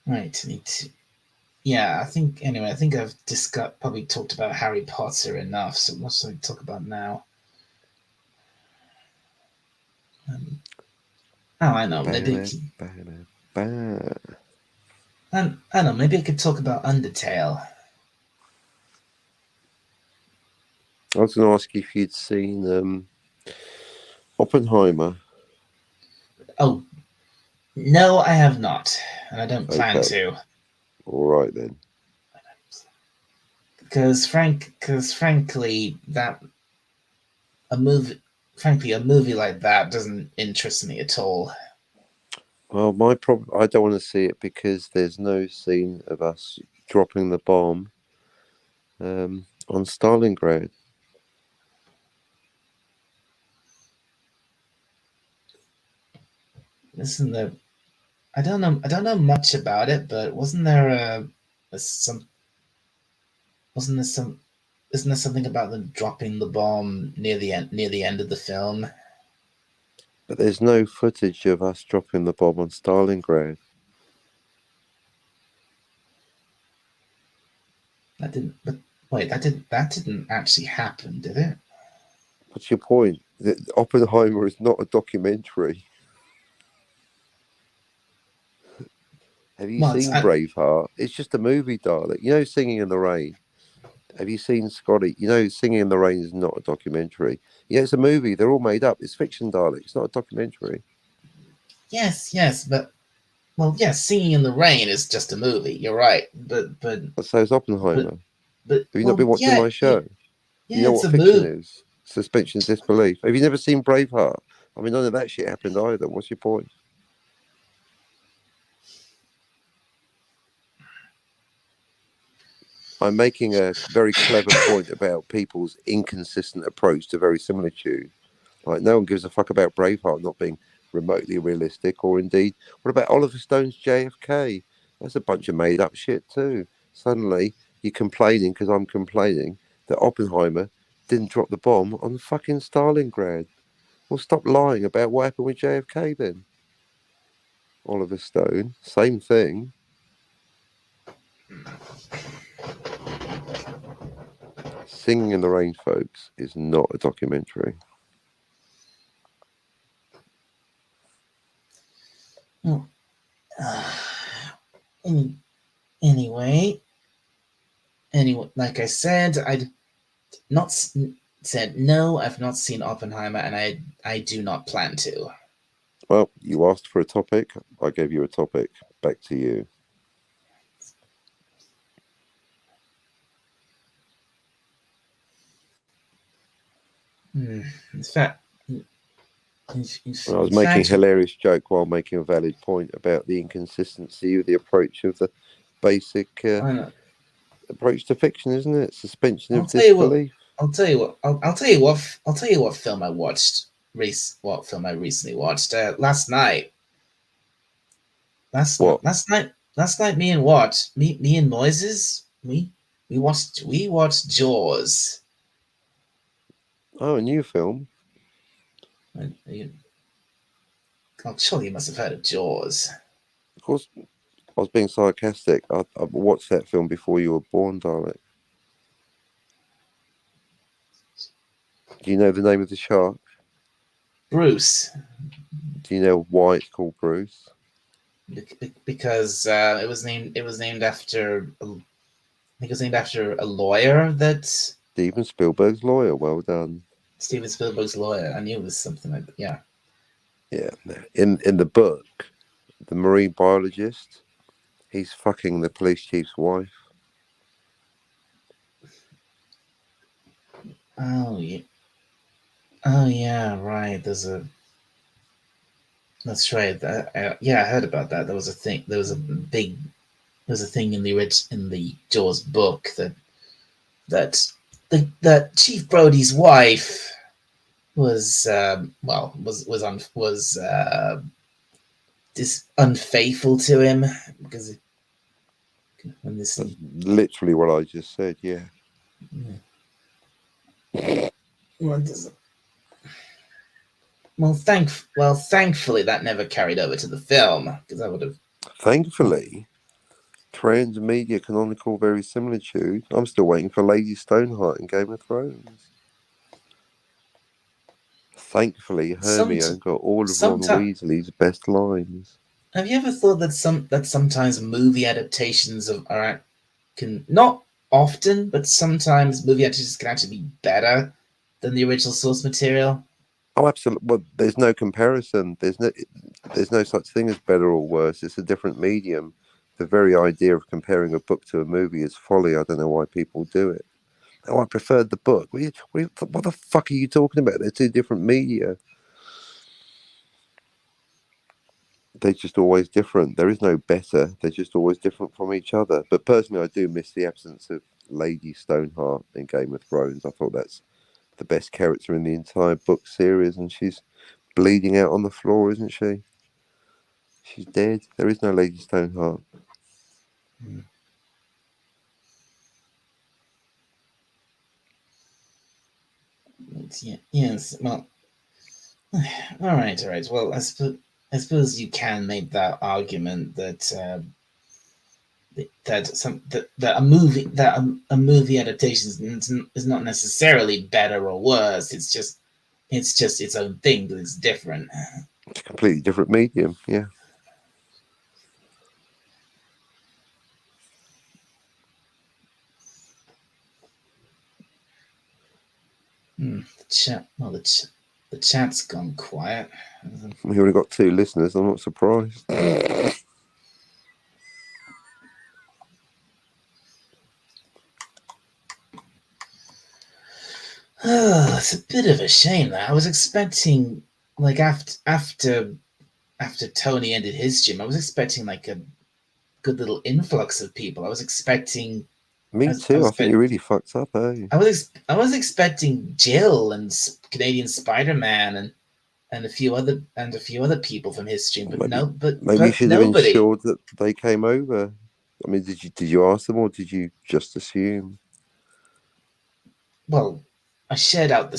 Right. Yeah, I think I've probably talked about Harry Potter enough. So what should I talk about now? I know. Maybe I know. Maybe I could talk about Undertale. I was going to ask you if you'd seen Oppenheimer. Oh, no, I have not, and I don't plan Okay. to. All right then. Because frankly, a movie like that doesn't interest me at all. Well, my problem, I don't want to see it because there's no scene of us dropping the bomb on Stalingrad. Isn't there? I don't know. I don't know much about it, but wasn't there a some? Wasn't there some? Isn't there something about them dropping the bomb near the end? Near the end of the film? But there's no footage of us dropping the bomb on Stalingrad. That didn't. But wait, that didn't. That didn't actually happen, did it? What's your point? Oppenheimer is not a documentary. Have you Well, it's, seen Braveheart? It's just a movie, darling. You know, Singing in the Rain. Have you seen Scotty? You know, Singing in the Rain is not a documentary. Yeah, it's a movie. They're all made up. It's fiction, darling. It's not a documentary. yes, yes, but well, yes, Singing in the Rain is just a movie. You're right, But so is but Oppenheimer. but Have you not well, been watching yeah, my yeah, show? You yeah, know it's what a fiction movie. is? Suspension of disbelief. Have you never seen Braveheart? I mean, none of that shit happened either. What's your point? I'm making a very clever point about people's inconsistent approach to verisimilitude. Like, no one gives a fuck about Braveheart not being remotely realistic, or indeed, what about Oliver Stone's JFK? That's a bunch of made up shit, too. Suddenly, you're complaining because I'm complaining that Oppenheimer didn't drop the bomb on fucking Stalingrad. Well, stop lying about what happened with JFK then. Oliver Stone, same thing. Singing in the Rain, folks, is not a documentary. Well, any, anyway, like I said, I'd not said no. I've not seen Oppenheimer, and I do not plan to. Well, you asked for a topic. I gave you a topic. Back to you. In fact, I was in making a fact, hilarious joke while making a valid point about the inconsistency of the approach of the basic approach to fiction, isn't it? Suspension I'll of tell you what. disbelief. I'll tell you what. I'll tell you what. I'll tell you what film I watched. What film I recently watched last night. What? Last night. Me and what? Me and Moises. We watched Jaws. Oh, a new film. I'm sure you must have heard of Jaws. Of course, I was being sarcastic. I watched that film before you were born, darling. Do you know the name of the shark? Bruce. Do you know why it's called Bruce? Because it was named after. I think it was named after a lawyer that Steven Spielberg's lawyer. Well done. Steven Spielberg's lawyer. I knew it was something like that. Yeah. Yeah. In the book, the marine biologist, he's fucking the police chief's wife. Oh yeah. Oh yeah. Right. That's right. Yeah, I heard about that. There was a thing. There was a big. There was a thing in the Jaws book that Chief Brody's wife was just unfaithful to him because when this That's literally what I just said. Yeah. Thankfully that never carried over to the film because I would have. Thankfully, transmedia canonical verisimilitude. I'm still waiting for Lady Stoneheart in Game of Thrones. Thankfully, Hermione got all of Ron Weasley's best lines. Have you ever thought that sometimes movie adaptations can not often, but sometimes movie adaptations can actually be better than the original source material? Oh, absolutely. Well, there's no comparison. There's no such thing as better or worse. It's a different medium. The very idea of comparing a book to a movie is folly. I don't know why people do it. Oh, I preferred the book. What the fuck are you talking about? They're two different media. they're just always different. There is no better. They're just always different from each other. But personally, I do miss the absence of Lady Stoneheart in Game of Thrones. I thought that's the best character in the entire book series, and she's bleeding out on the floor, isn't she? She's dead. There is no Lady Stoneheart. Yes. Well, all right. Well, I suppose you can make that argument that a movie adaptation is not necessarily better or worse. It's just its own thing, but it's different. It's a completely different medium. Yeah. The chat's gone quiet. We only got 2 listeners. I'm not surprised. Oh, it's a bit of a shame that I was expecting, like after Tony ended his stream, I was expecting like a good little influx of people. I was expecting. Me too. I think you really fucked up, eh? I was expecting Jill and Canadian Spider-Man and a few other people from his stream, but maybe you should have nobody. ensured that they came over. I mean, did you ask them, or did you just assume? Well, I shared out the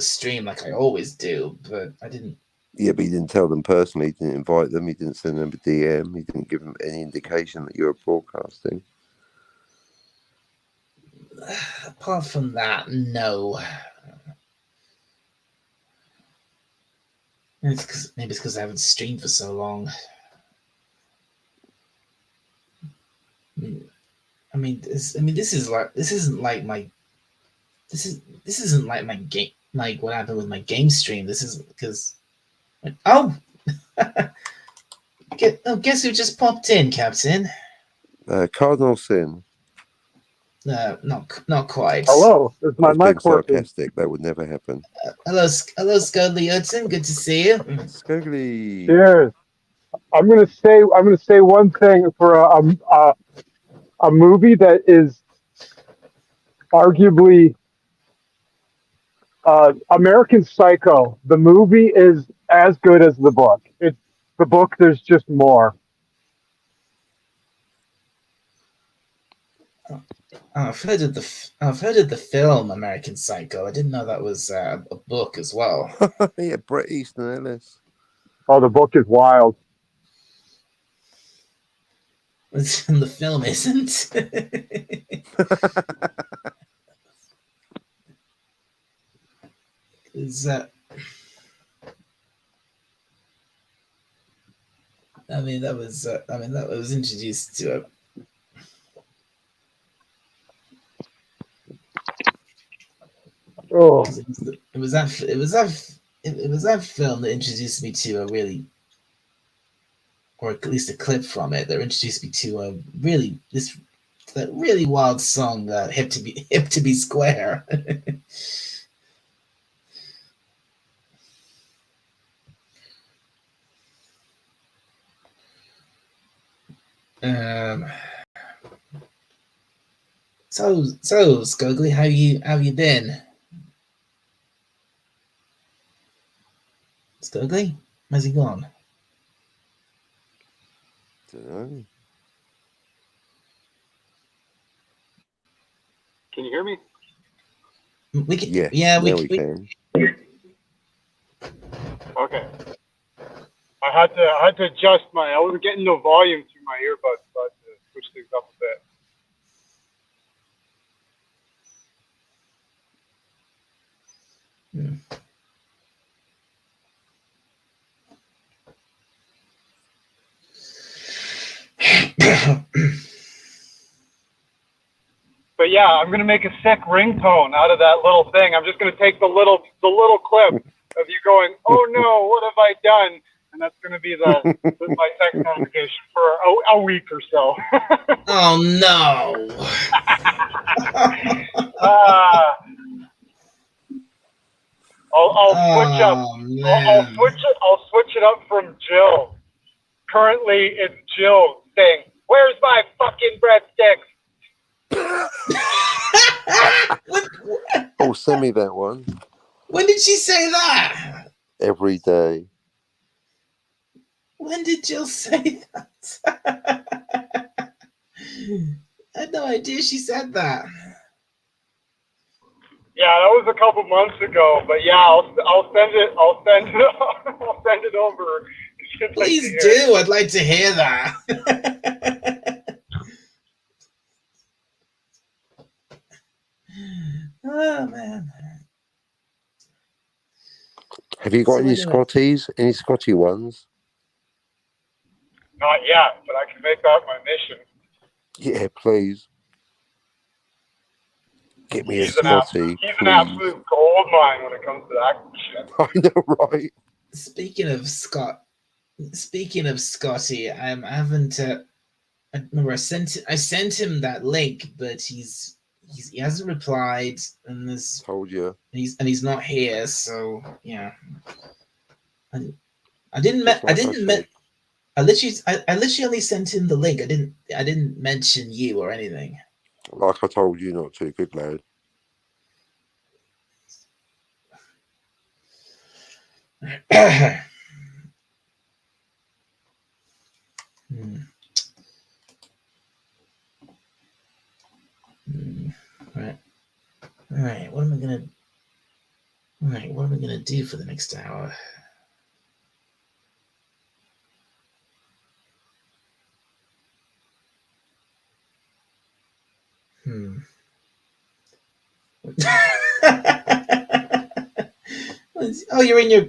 stream like I always do, but I didn't. Yeah, but you didn't tell them personally. You didn't invite them. You didn't send them a DM. You didn't give them any indication that you were broadcasting. Apart from that, no. Maybe it's because I haven't streamed for so long. This isn't like my game, like what happened with my game stream. This is because guess who just popped in, Captain? Cardinal Sin. Not quite. Hello, is my mic working? Sarcastic. That would never happen. Hello, Scudley Hudson. Good to see you. Scugly. Cheers. I'm gonna say one thing for a movie that is arguably American Psycho. The movie is as good as the book. It's the book. There's just more. I've heard of the film American Psycho. I didn't know that was a book as well. Yeah, Bret Easton Ellis. Oh, the book is wild. And the film isn't. Is that? That was introduced to a. Oh, it was that film that introduced me to a really, or at least a clip from it that introduced me to a that really wild song, "Hip to Be Square." So Scogly, how you been? Scogly, where's he gone? Don't know. can you hear me? We can. Yes, Yeah, we can. Okay. I had to adjust I wasn't getting no volume through my earbuds, so I had to switch things up a bit. But yeah, I'm gonna make a sick ringtone out of that little thing. I'm just gonna take the little clip of you going, "Oh no, what have I done?" And that's gonna be my text notification for a week or so. Oh no! I'll switch up. Man. I'll switch it up from Jill Currently, it's Jill saying, "Where's my fucking breadsticks?" Oh, send me that one. When did she say that? Every day. When did Jill say that? I had no idea she said that. Yeah, that was a couple months ago, but yeah, I'll send it. I'll send it. I'll send it over. Please do. I'd like to hear that. Oh man. Have you got So any anyway. Scotties? Any Scotty ones? Not yet, but I can make that my mission. Yeah, please. Get me a He's Scotty, an please. absolute gold mine when it comes to that shit. I know, right? Speaking of Scotty, I haven't. I remember I sent him that link, but he hasn't replied, and Told you. he's not here. So yeah, I literally only sent him the link. I didn't mention you or anything. Like I told you not to. Good lad. Right. All right. What am I gonna do for the next hour? Oh, you're in your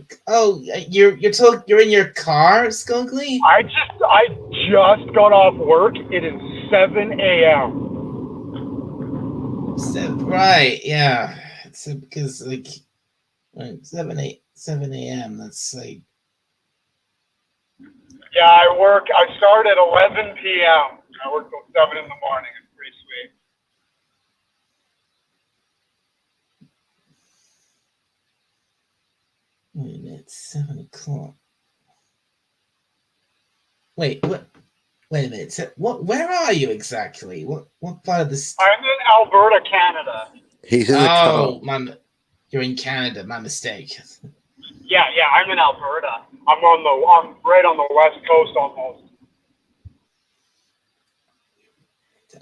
you're in your car, Skunkly? I just got off work. It is 7 a.m. Right, yeah. It's because like 7 a.m. That's like Yeah, I start at 11 p.m. I work till 7 in the morning. It's pretty sweet. wait a minute, 7 o'clock. Wait, what? Wait a minute. So where are you exactly? What part of the? I'm in Alberta, Canada. He's in the car. You're in Canada. My mistake. Yeah, I'm in Alberta. I'm right on the west coast almost.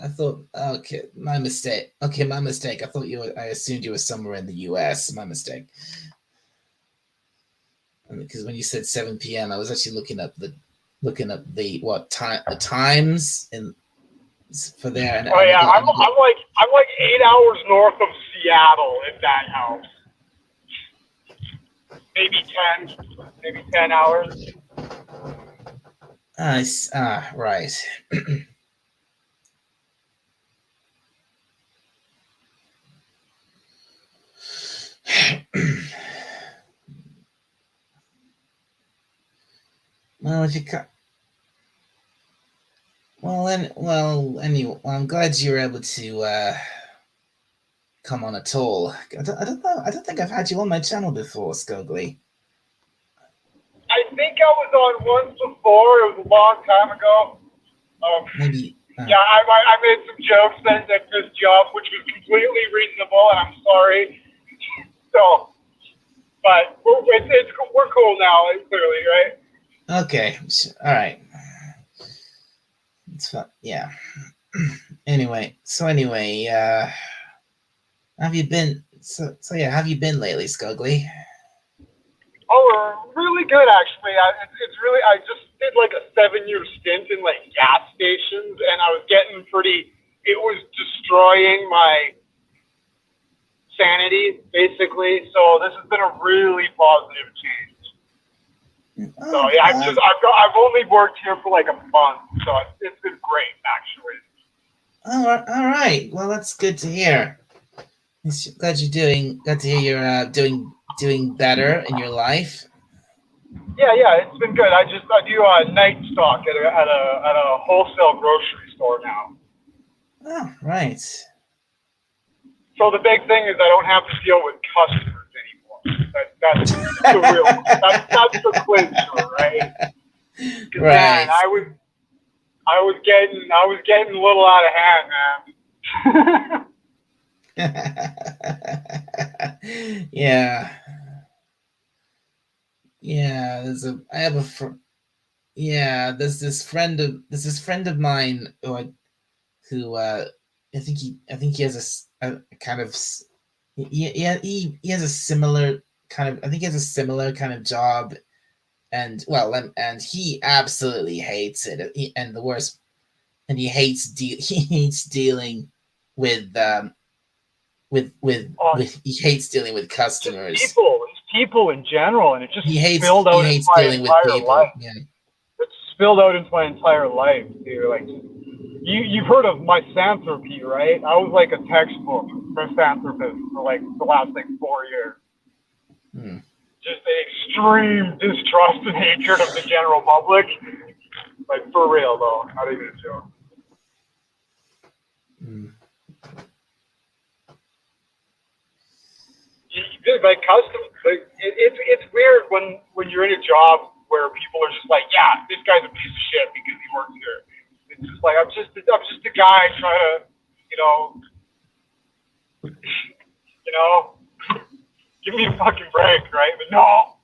I thought, okay, my mistake. Okay, my mistake. I assumed you were somewhere in the U.S. My mistake. Because when you said 7 p.m., I was actually looking up the times for there. And, oh yeah, I'm like 8 hours north of Seattle, if that helps. Maybe 10 hours. Right. Well, if you cut. Anyway, I'm glad you were able to come on at all. I don't know. I don't think I've had you on my channel before, Skogly. I think I was on once before. It was a long time ago. Maybe. Yeah, I made some jokes at this job, which was completely reasonable, and I'm sorry. So, but we're cool now, clearly, right? Okay. All right. It's fun. Yeah. Anyway, have you been? Have you been lately, Skogly? Oh, we're really good, actually. It's really, I just did like a 7-year stint in like gas stations, and I was getting it was destroying my sanity, basically. So this has been a really positive change. So yeah, I've only worked here for like a month, so it's been great, actually. All right. Well, that's good to hear. Glad to hear you're doing better in your life. Yeah, it's been good. I do night stock at a wholesale grocery store now. Oh, right. So the big thing is I don't have to deal with customers anymore. That's the real. That's the clincher, right? 'Cause, Right. man, I was getting a little out of hand, man. Yeah. Yeah, I have a yeah, there's this friend of mine who I think he has a kind of he has a similar kind of I think he has a similar kind of job, and and he absolutely hates it. And the worst, and he hates dealing with Oh, he hates dealing with just customers. people in general, and it just spilled He out into hates my dealing with entire people. life. Yeah. It spilled out into my entire life, dude. Like, you've heard of misanthropy, right? I was like a textbook misanthropist for like the last like 4 years. Hmm. Just an extreme distrust and hatred of the general public. Like, for real though, not even a joke. Hmm. Like custom, like, it's weird when you're in a job where people are just like, yeah, this guy's a piece of shit because he works here. It's just like I'm just a guy trying to, you know, give me a fucking break, right? But no,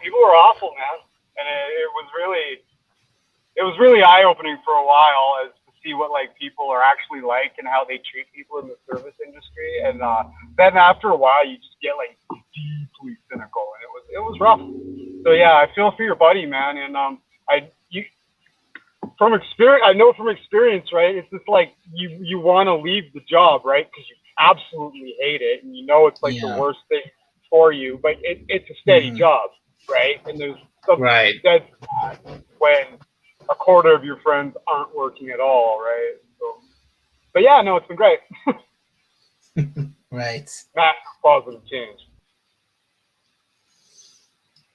people were awful, man, and it was really eye opening for a while as to see what like people are actually like and how they treat people in the service industry. And then after a while, you just get like deeply cynical, and it was rough. So yeah, I feel for your buddy, man. And I know from experience, right? It's just like you want to leave the job, right? Because you absolutely hate it, and you know it's like the Yeah. worst thing for you. But it's a steady job, right? And there's something Right. that's when a quarter of your friends aren't working at all, right? So, but yeah, no, it's been great. Right. Massive positive change.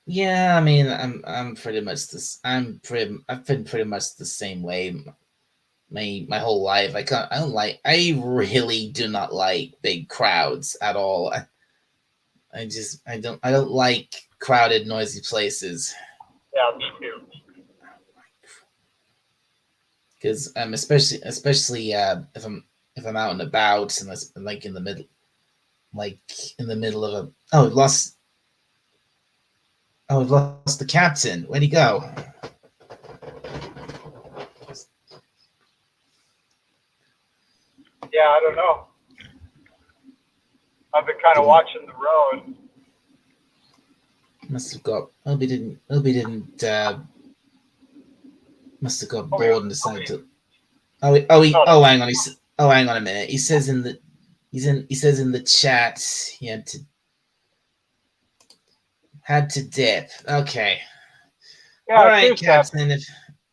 Yeah, I mean, I'm pretty much this. I've been pretty much the same way my whole life. I really do not like big crowds at all. I don't like crowded, noisy places. Yeah, me too. Because especially if I'm out and about and like in the middle, of a we've lost the captain. Where'd he go? Yeah, I don't know. I've been kind of watching the road. Must have got. Hope he didn't. Must have got bored and decided to. Hang on. Hang on a minute. He says in the chat he had to dip. Okay. Yeah, all right, Captain.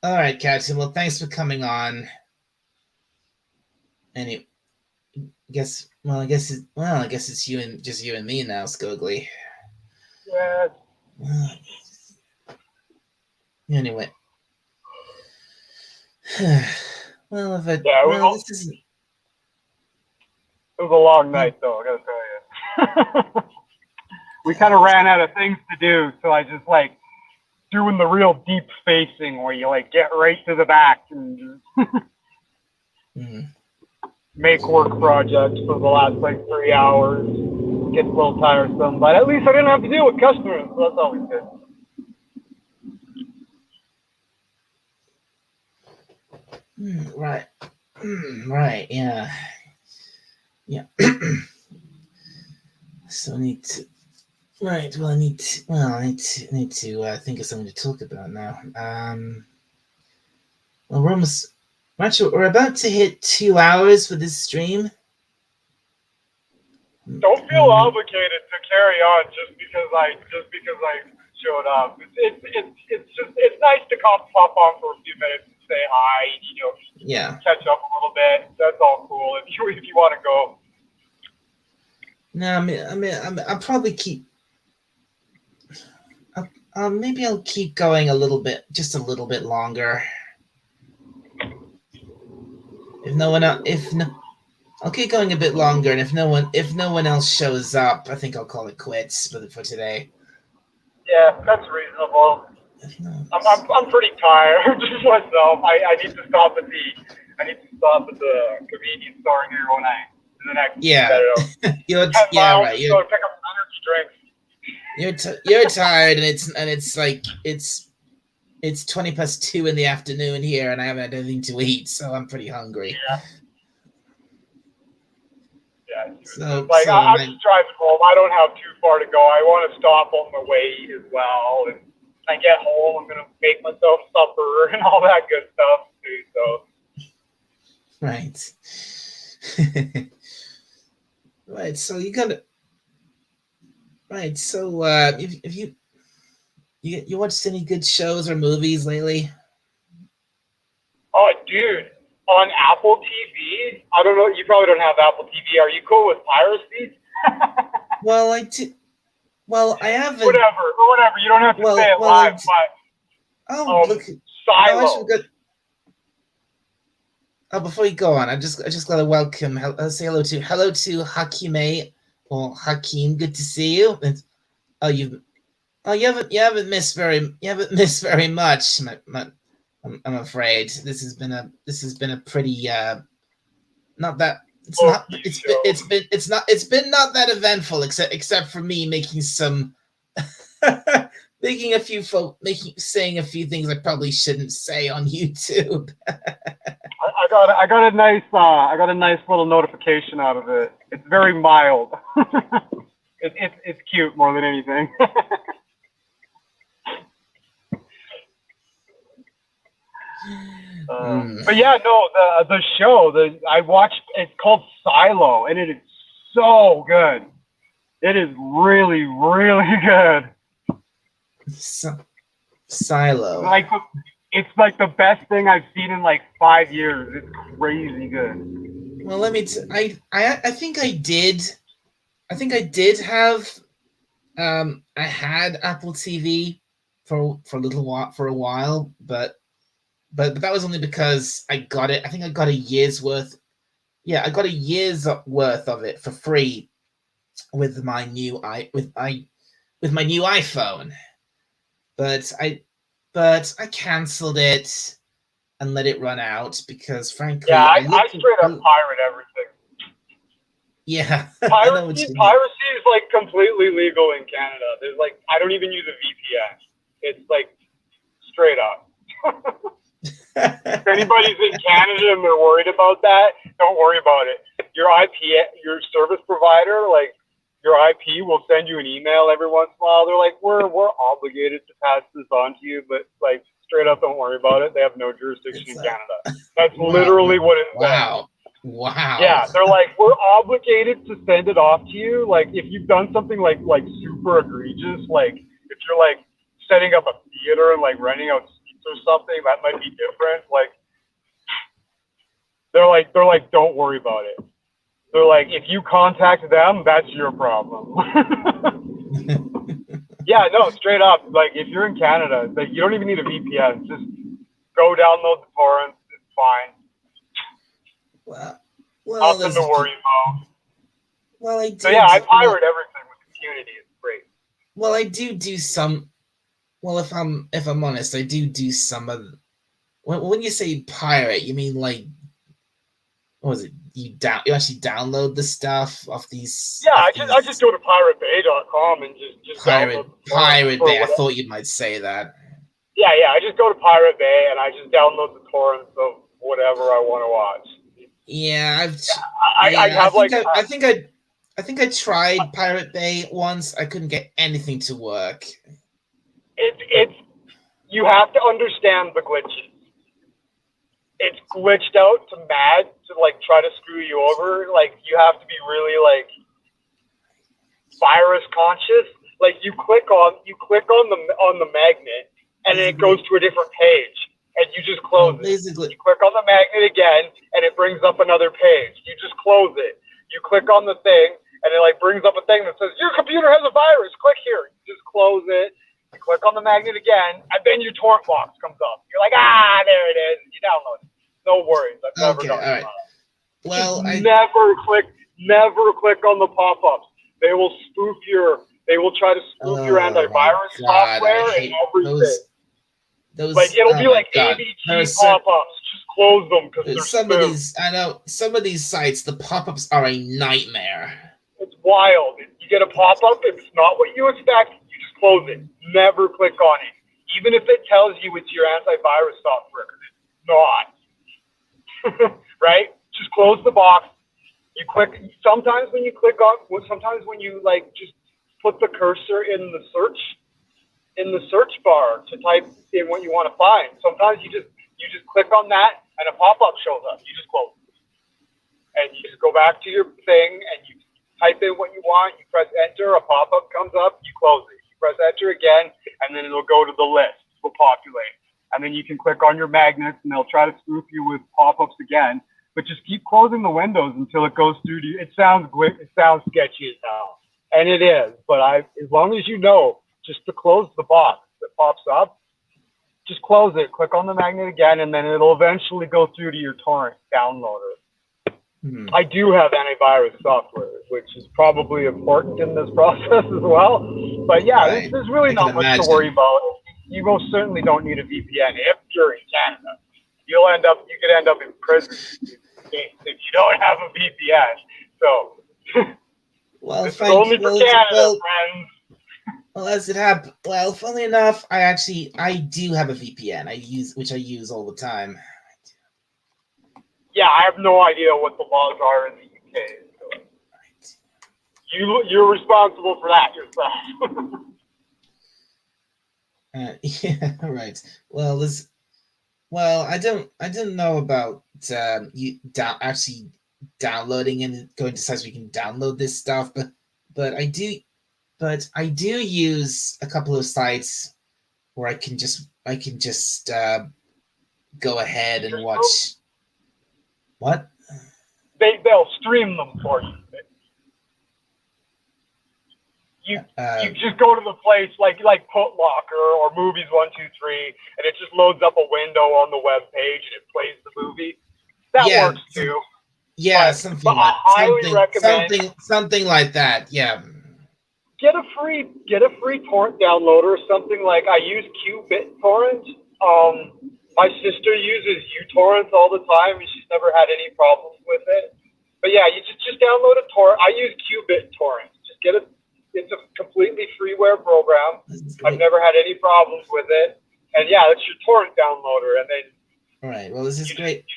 All right, Captain. Well, thanks for coming on. Anyway, I guess it's you and me now, Skogly. Yeah. Anyway. Well, this isn't. It was a long night, though. I gotta tell you. We kind of ran out of things to do, so I just like doing the real deep spacing where you like get right to the back and make work projects for the last like 3 hours. Gets a little tiresome, but at least I didn't have to deal with customers, so that's always good. Right. Right. Yeah. Yeah. So I need to. Right. Well, I need to think of something to talk about now. Well, we're about to hit 2 hours for this stream. Don't feel obligated to carry on just because I showed up. It's nice to pop on for a few minutes and say hi. Yeah. Catch up a little bit. That's all cool. If you want to go. No, I'll probably keep. Maybe I'll keep going just a little bit longer. I'll keep going a bit longer, and if no one else shows up, I think I'll call it quits for today. Yeah, that's reasonable. I'm pretty tired just myself. I need to stop at the convenience store here when I in the next Yeah, you're 10 miles right. to go pick up energy drinks. You're tired, and it's like it's 2:20 in the afternoon here, and I haven't had anything to eat, so I'm pretty hungry. Yeah. So, like so I'm just driving home. I don't have too far to go. I want to stop on the way as well. And when I get home, I'm gonna make myself supper and all that good stuff too. So. Right. Right. So you gotta. Right. So if you watched any good shows or movies lately? Oh, dude, on Apple TV. I don't know. You probably don't have Apple TV. Are you cool with piracy? Well, I do. Well, I haven't. Whatever. You don't have to say it live. But look. Silo. Before you go on, I just gotta welcome. Say hello to Hakime or Hakim. Good to see you. And, you haven't missed very much. I'm afraid this has been a pretty not that it's been not that eventful except for me making some saying a few things I probably shouldn't say on YouTube. I got a nice little notification out of it. It's very mild. It's cute more than anything. But yeah, no, the show I watched, it's called Silo, and it is so good. It is really, really good. Silo. It's like the best thing I've seen in like 5 years. It's crazy good. Well, let me. I think I did. I think I did have. I had Apple TV for a while, but that was only because I got it. I think I got a year's worth. Yeah, I got a year's worth of it for free with my new iPhone. But I canceled it and let it run out because, frankly, I straight up pirate everything. Yeah, piracy is like completely legal in Canada. There's like, I don't even use a VPN. It's like straight up. If anybody's in Canada and they're worried about that, don't worry about it. Your service provider, like your IP, will send you an email every once in a while. They're like, we're obligated to pass this on to you, but like straight up, don't worry about it. They have no jurisdiction in Canada. That's literally what it says. Wow. Yeah, they're like, we're obligated to send it off to you. Like if you've done something like super egregious, like if you're like setting up a theater and like renting out seats or something, that might be different. Like they're like, don't worry about it. They're like, if you contact them, that's your problem. Yeah, no, straight up. Like if you're in Canada, like you don't even need a VPN. Just go download the torrents. It's fine. Well, nothing to worry about. Well, I do. So yeah, I pirate everything with Community. It's great. Well, I do some. Well, if I'm honest, I do some of. When you say pirate, you mean like, what was it? You actually download the stuff off these. Yeah, I just go to piratebay.com and just Pirate Bay. I thought you might say that. Yeah, I just go to Pirate Bay and I just download the torrents of whatever I want to watch. Yeah, I think I tried Pirate Bay once. I couldn't get anything to work. It's you have to understand the glitches. It's glitched out to mad to like try to screw you over. Like you have to be really like virus conscious. Like you click on the magnet and it goes to a different page. And you just close it. You click on the magnet again, and it brings up another page. You just close it. You click on the thing, and it like brings up a thing that says, your computer has a virus. Click here. You just close it. You click on the magnet again, and then your torrent box comes up. You're like, there it is. And you download it. No worries. I've never done it. Right. Well, never click on the pop-ups. They will try to spoof your antivirus software and everything. those. Like it'll Oh be my like God. ABG pop-ups. Just close them because they're Some of spam. these, I know, some of these sites, the pop-ups are a nightmare. It's wild. You get a pop-up, if it's not what you expect, you just close it. Never click on it. Even if it tells you it's your antivirus software, it's not. Right? Just close the box. You click, sometimes when you click on, sometimes when you like just put the cursor in the search bar to type in what you want to find, sometimes you just click on that and a pop-up shows up. You just close it. And you just go back to your thing and you type in what you want, you press enter, a pop-up comes up, you close it. You press enter again, and then it'll go to the list, it will populate. And then you can click on your magnets and they'll try to spoof you with pop-ups again. But just keep closing the windows until it goes through to you. It sounds sketchy as hell. And it is, but as long as you know, just to close the box that pops up, just close it, click on the magnet again, and then it'll eventually go through to your torrent downloader. I do have antivirus software, which is probably important in this process as well. But yeah, Right. there's really not much to worry about. You most certainly don't need a VPN if you're in Canada. You could end up in prison if you don't have a VPN. So Well, this is only for Canada, friends. Well, as it happened, well, funnily enough, I do have a VPN. which I use all the time. Yeah, I have no idea what the laws are in the UK. So you're responsible for that yourself. Yeah, right. Well, I didn't know about actually downloading and going to sites where you can download this stuff, but I do use a couple of sites where I can just go ahead and watch. What? They'll stream them for you. You just go to the place like Foot Locker or Movies 123, and it just loads up a window on the web page and it plays the movie. That works too. Yeah, but I highly recommend something like that. Yeah. Get a free torrent downloader. Something like I use QBitTorrent. My sister uses uTorrent all the time, and she's never had any problems with it. But yeah, you just download a torrent. I use QBitTorrent. Just get it. It's a completely freeware program. I've never had any problems with it. And yeah, it's your torrent downloader. And then all right. Well, this is great. You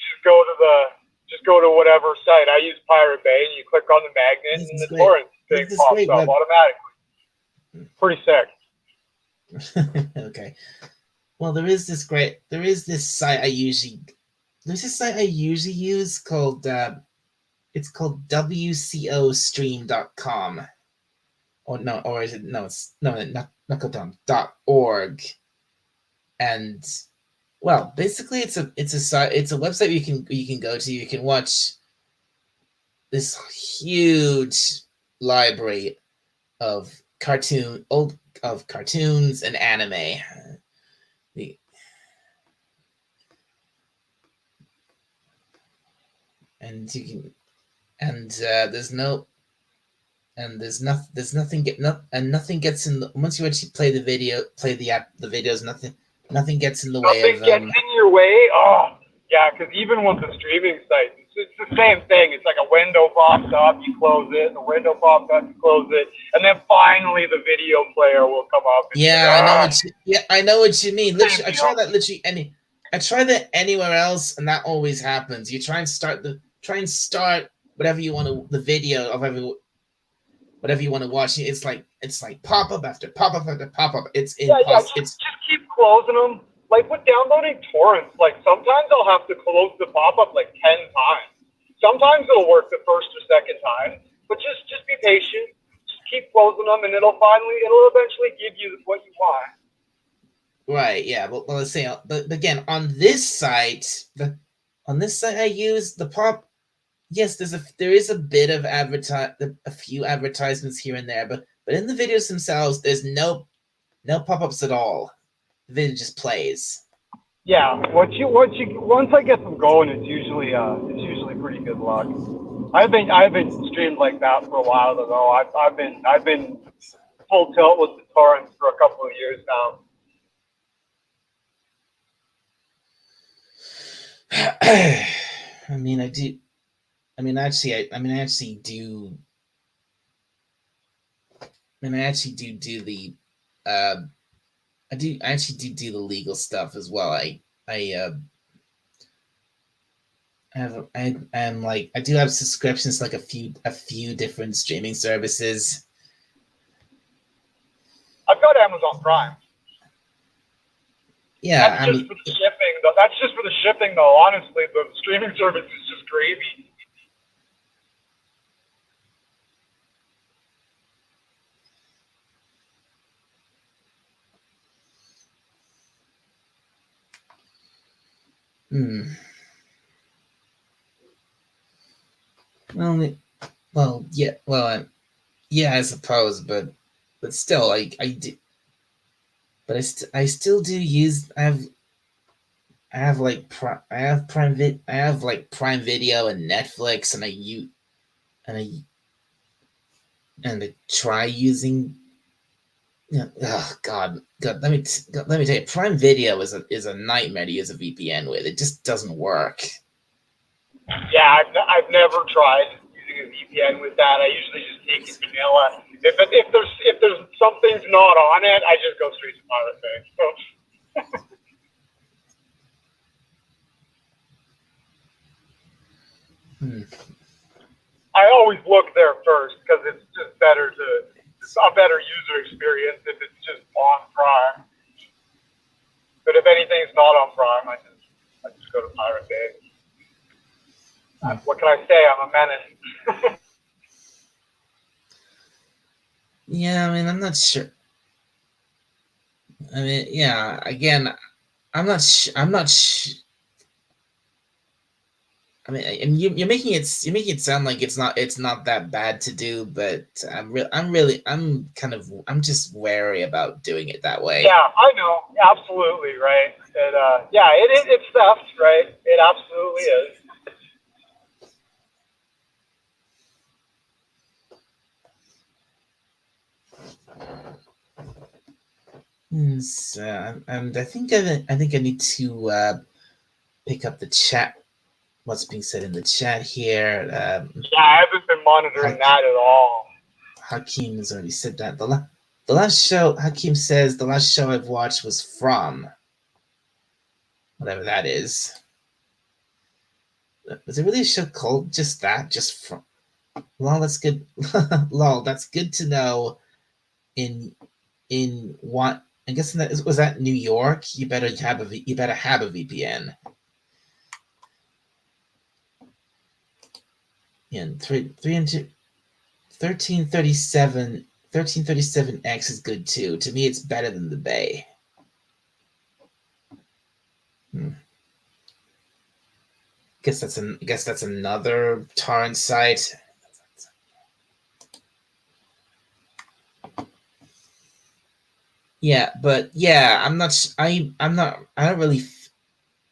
just go to whatever site. I use Pirate Bay, and you click on the magnet, and the torrent thing pops up automatically. Pretty sick. Okay. Well, there's this site I usually use called it's called WCOstream.com. .org. And well, basically it's a website you can go to. You can watch this huge library of cartoons and anime. And you can, nothing gets in the, once you actually play the videos, nothing gets in the way of them. Nothing gets in your way? Oh, yeah, because even with the streaming sites, it's the same thing. It's like a window pops up, you close it, and the window pops up, you close it, and then finally the video player will come up. I know what you mean. Literally, I try that anywhere else, and that always happens. You try and start whatever you want to, the video of whatever you want to watch. It's like pop up after pop up after pop up. It's impossible. Just keep closing them. Like with downloading torrents, like sometimes I'll have to close the pop up like 10 times. Sometimes it'll work the first or second time, but just be patient. Just keep closing them, and it'll eventually give you what you want. Right. Yeah. Well, let's say, but again, on this site I use the pop. Yes, there is a bit of a few advertisements here and there, but in the videos themselves, there's no pop-ups at all. The video just plays. Yeah, once I get them going, it's usually pretty good luck. I've been streamed like that for a while though. I've been full tilt with the torrents for a couple of years now. I mean, I do. I mean, actually, I mean, I actually do. I mean, I actually do the. Uh, I actually do the legal stuff as well. I'm like, I do have subscriptions to like a few different streaming services. I've got Amazon Prime. Yeah, That's just for the shipping, though. That's just for the shipping, though. Honestly, the streaming service is just gravy. Hmm. Well, yeah, yeah, I suppose, but still, I do, but I still do use. I have like I have like Prime Video and Netflix, and and I and I try using. Yeah, oh God, God, let me tell you, Prime Video is a nightmare to use a VPN with. It just doesn't work. Yeah, I've never tried using a VPN with that. I usually just take it vanilla. If there's something's not on it, I just go straight to Pirate Bay. So. I always look there first because it's just it's a better user experience if it's just on Prime. But if anything's not on Prime, I just go to Pirate Bay. What can I say? I'm a menace. Yeah, I mean, I'm not sure. I mean, yeah, again, I'm not. I'm not. I mean, and you're making it sound like it's not that bad to do, but I'm just wary about doing it that way. Yeah, I know, absolutely, right. It's theft, right? It absolutely is. And I think I need to pick up the chat. What's being said in the chat here? Yeah, I haven't been monitoring that at all. Hakeem has already said that. The last show, Hakeem says, the last show I've watched was From. Whatever that is. Was it really a show called just that? Just From? Lol, that's good. Lol, that's good to know. In what? I guess was that New York? You better have a VPN. And 1337X is good too. To me, it's better than the Bay. I guess that's another torrent site. Yeah, but yeah, I'm not. I don't really.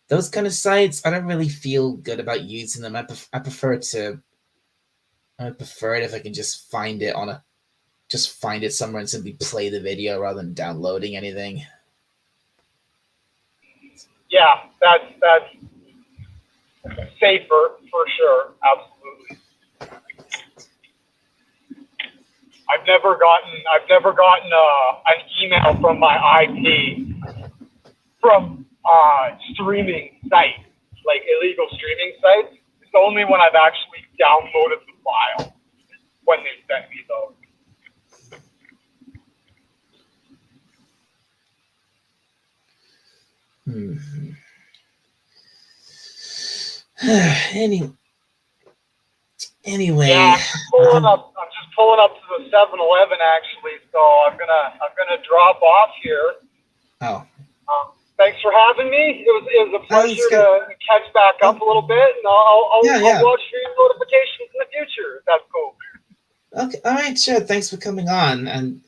Those kind of sites, I don't really feel good about using them. I prefer it if I can just find it somewhere and simply play the video rather than downloading anything. Yeah, that's safer for sure. Absolutely. I've never gotten an email from my IP from streaming sites, like illegal streaming sites. It's only when I've actually downloaded the file when they send me those. Anyway. Yeah, I'm just pulling up to the 7-Eleven actually, so I'm gonna drop off here. Oh. Thanks for having me. It was a pleasure to catch back up a little bit, and I'll watch for your notifications in the future. If that's cool. Okay. All right. Sure. Thanks for coming on. And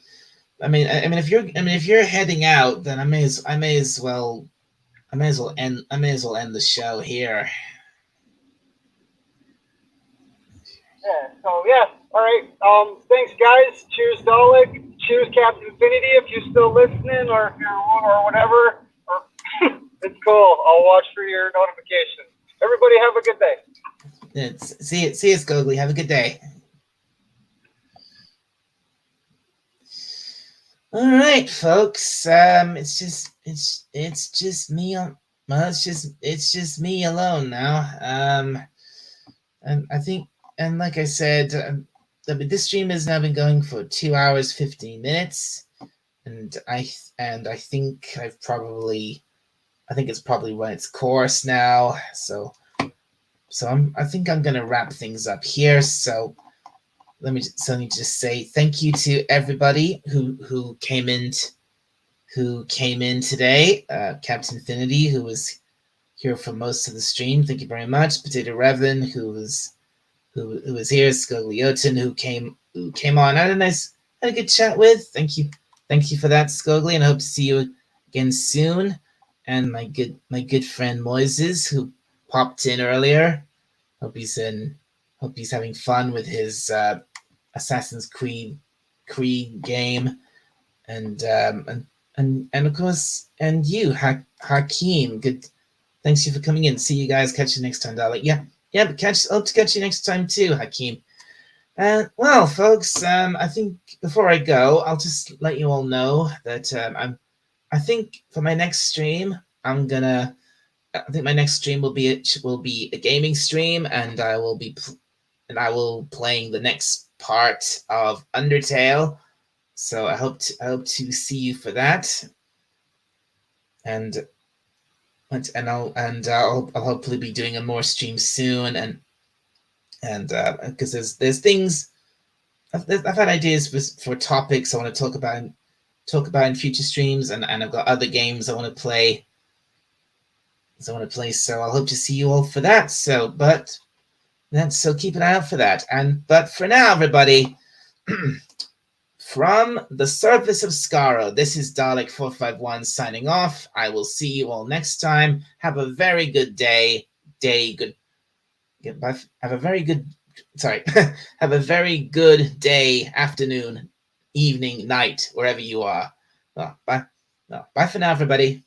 I mean, if you're heading out, then I may as well end the show here. Yeah. So yeah. All right. Thanks, guys. Cheers, Dalek. Cheers, Captain Infinity. If you're still listening, or whatever. It's cool. I'll watch for your notifications. Everybody have a good day. See you, Scogly. Have a good day. All right, folks. It's just me on. Well, it's just me alone now. And I think, and like I said, this stream has now been going for 2 hours 15 minutes, and I think I think it's probably run its course now. So I think I'm gonna wrap things up here. So let me just say thank you to everybody who came in today. Captain Infinity, who was here for most of the stream, thank you very much. Potato Revan, who was here. Scogliotin, who came on. I had a good chat with. Thank you for that, Scogly, and I hope to see you again soon. And my good friend Moises, who popped in earlier. Hope he's having fun with his Assassin's Creed game, and of course, and you, Hakeem. Good, thanks you for coming in. See you guys. Catch you next time, darling. Yeah, but hope to catch you next time too, Hakeem. Well, folks, I think before I go, I'll just let you all know that I think for my next stream, I think my next stream will be a gaming stream, and I will playing the next part of Undertale. So I hope to see you for that, and I'll hopefully be doing a more stream soon, and because there's things I've had ideas for topics I want to talk about in future streams, and I've got other games I want to play. So I'll hope to see you all for that. So keep an eye out for that. But for now, everybody, from the surface of Skaro, this is Dalek451 signing off. I will see you all next time. Have a very good day. Have a very good day, afternoon, evening, night, wherever you are. Bye for now, everybody.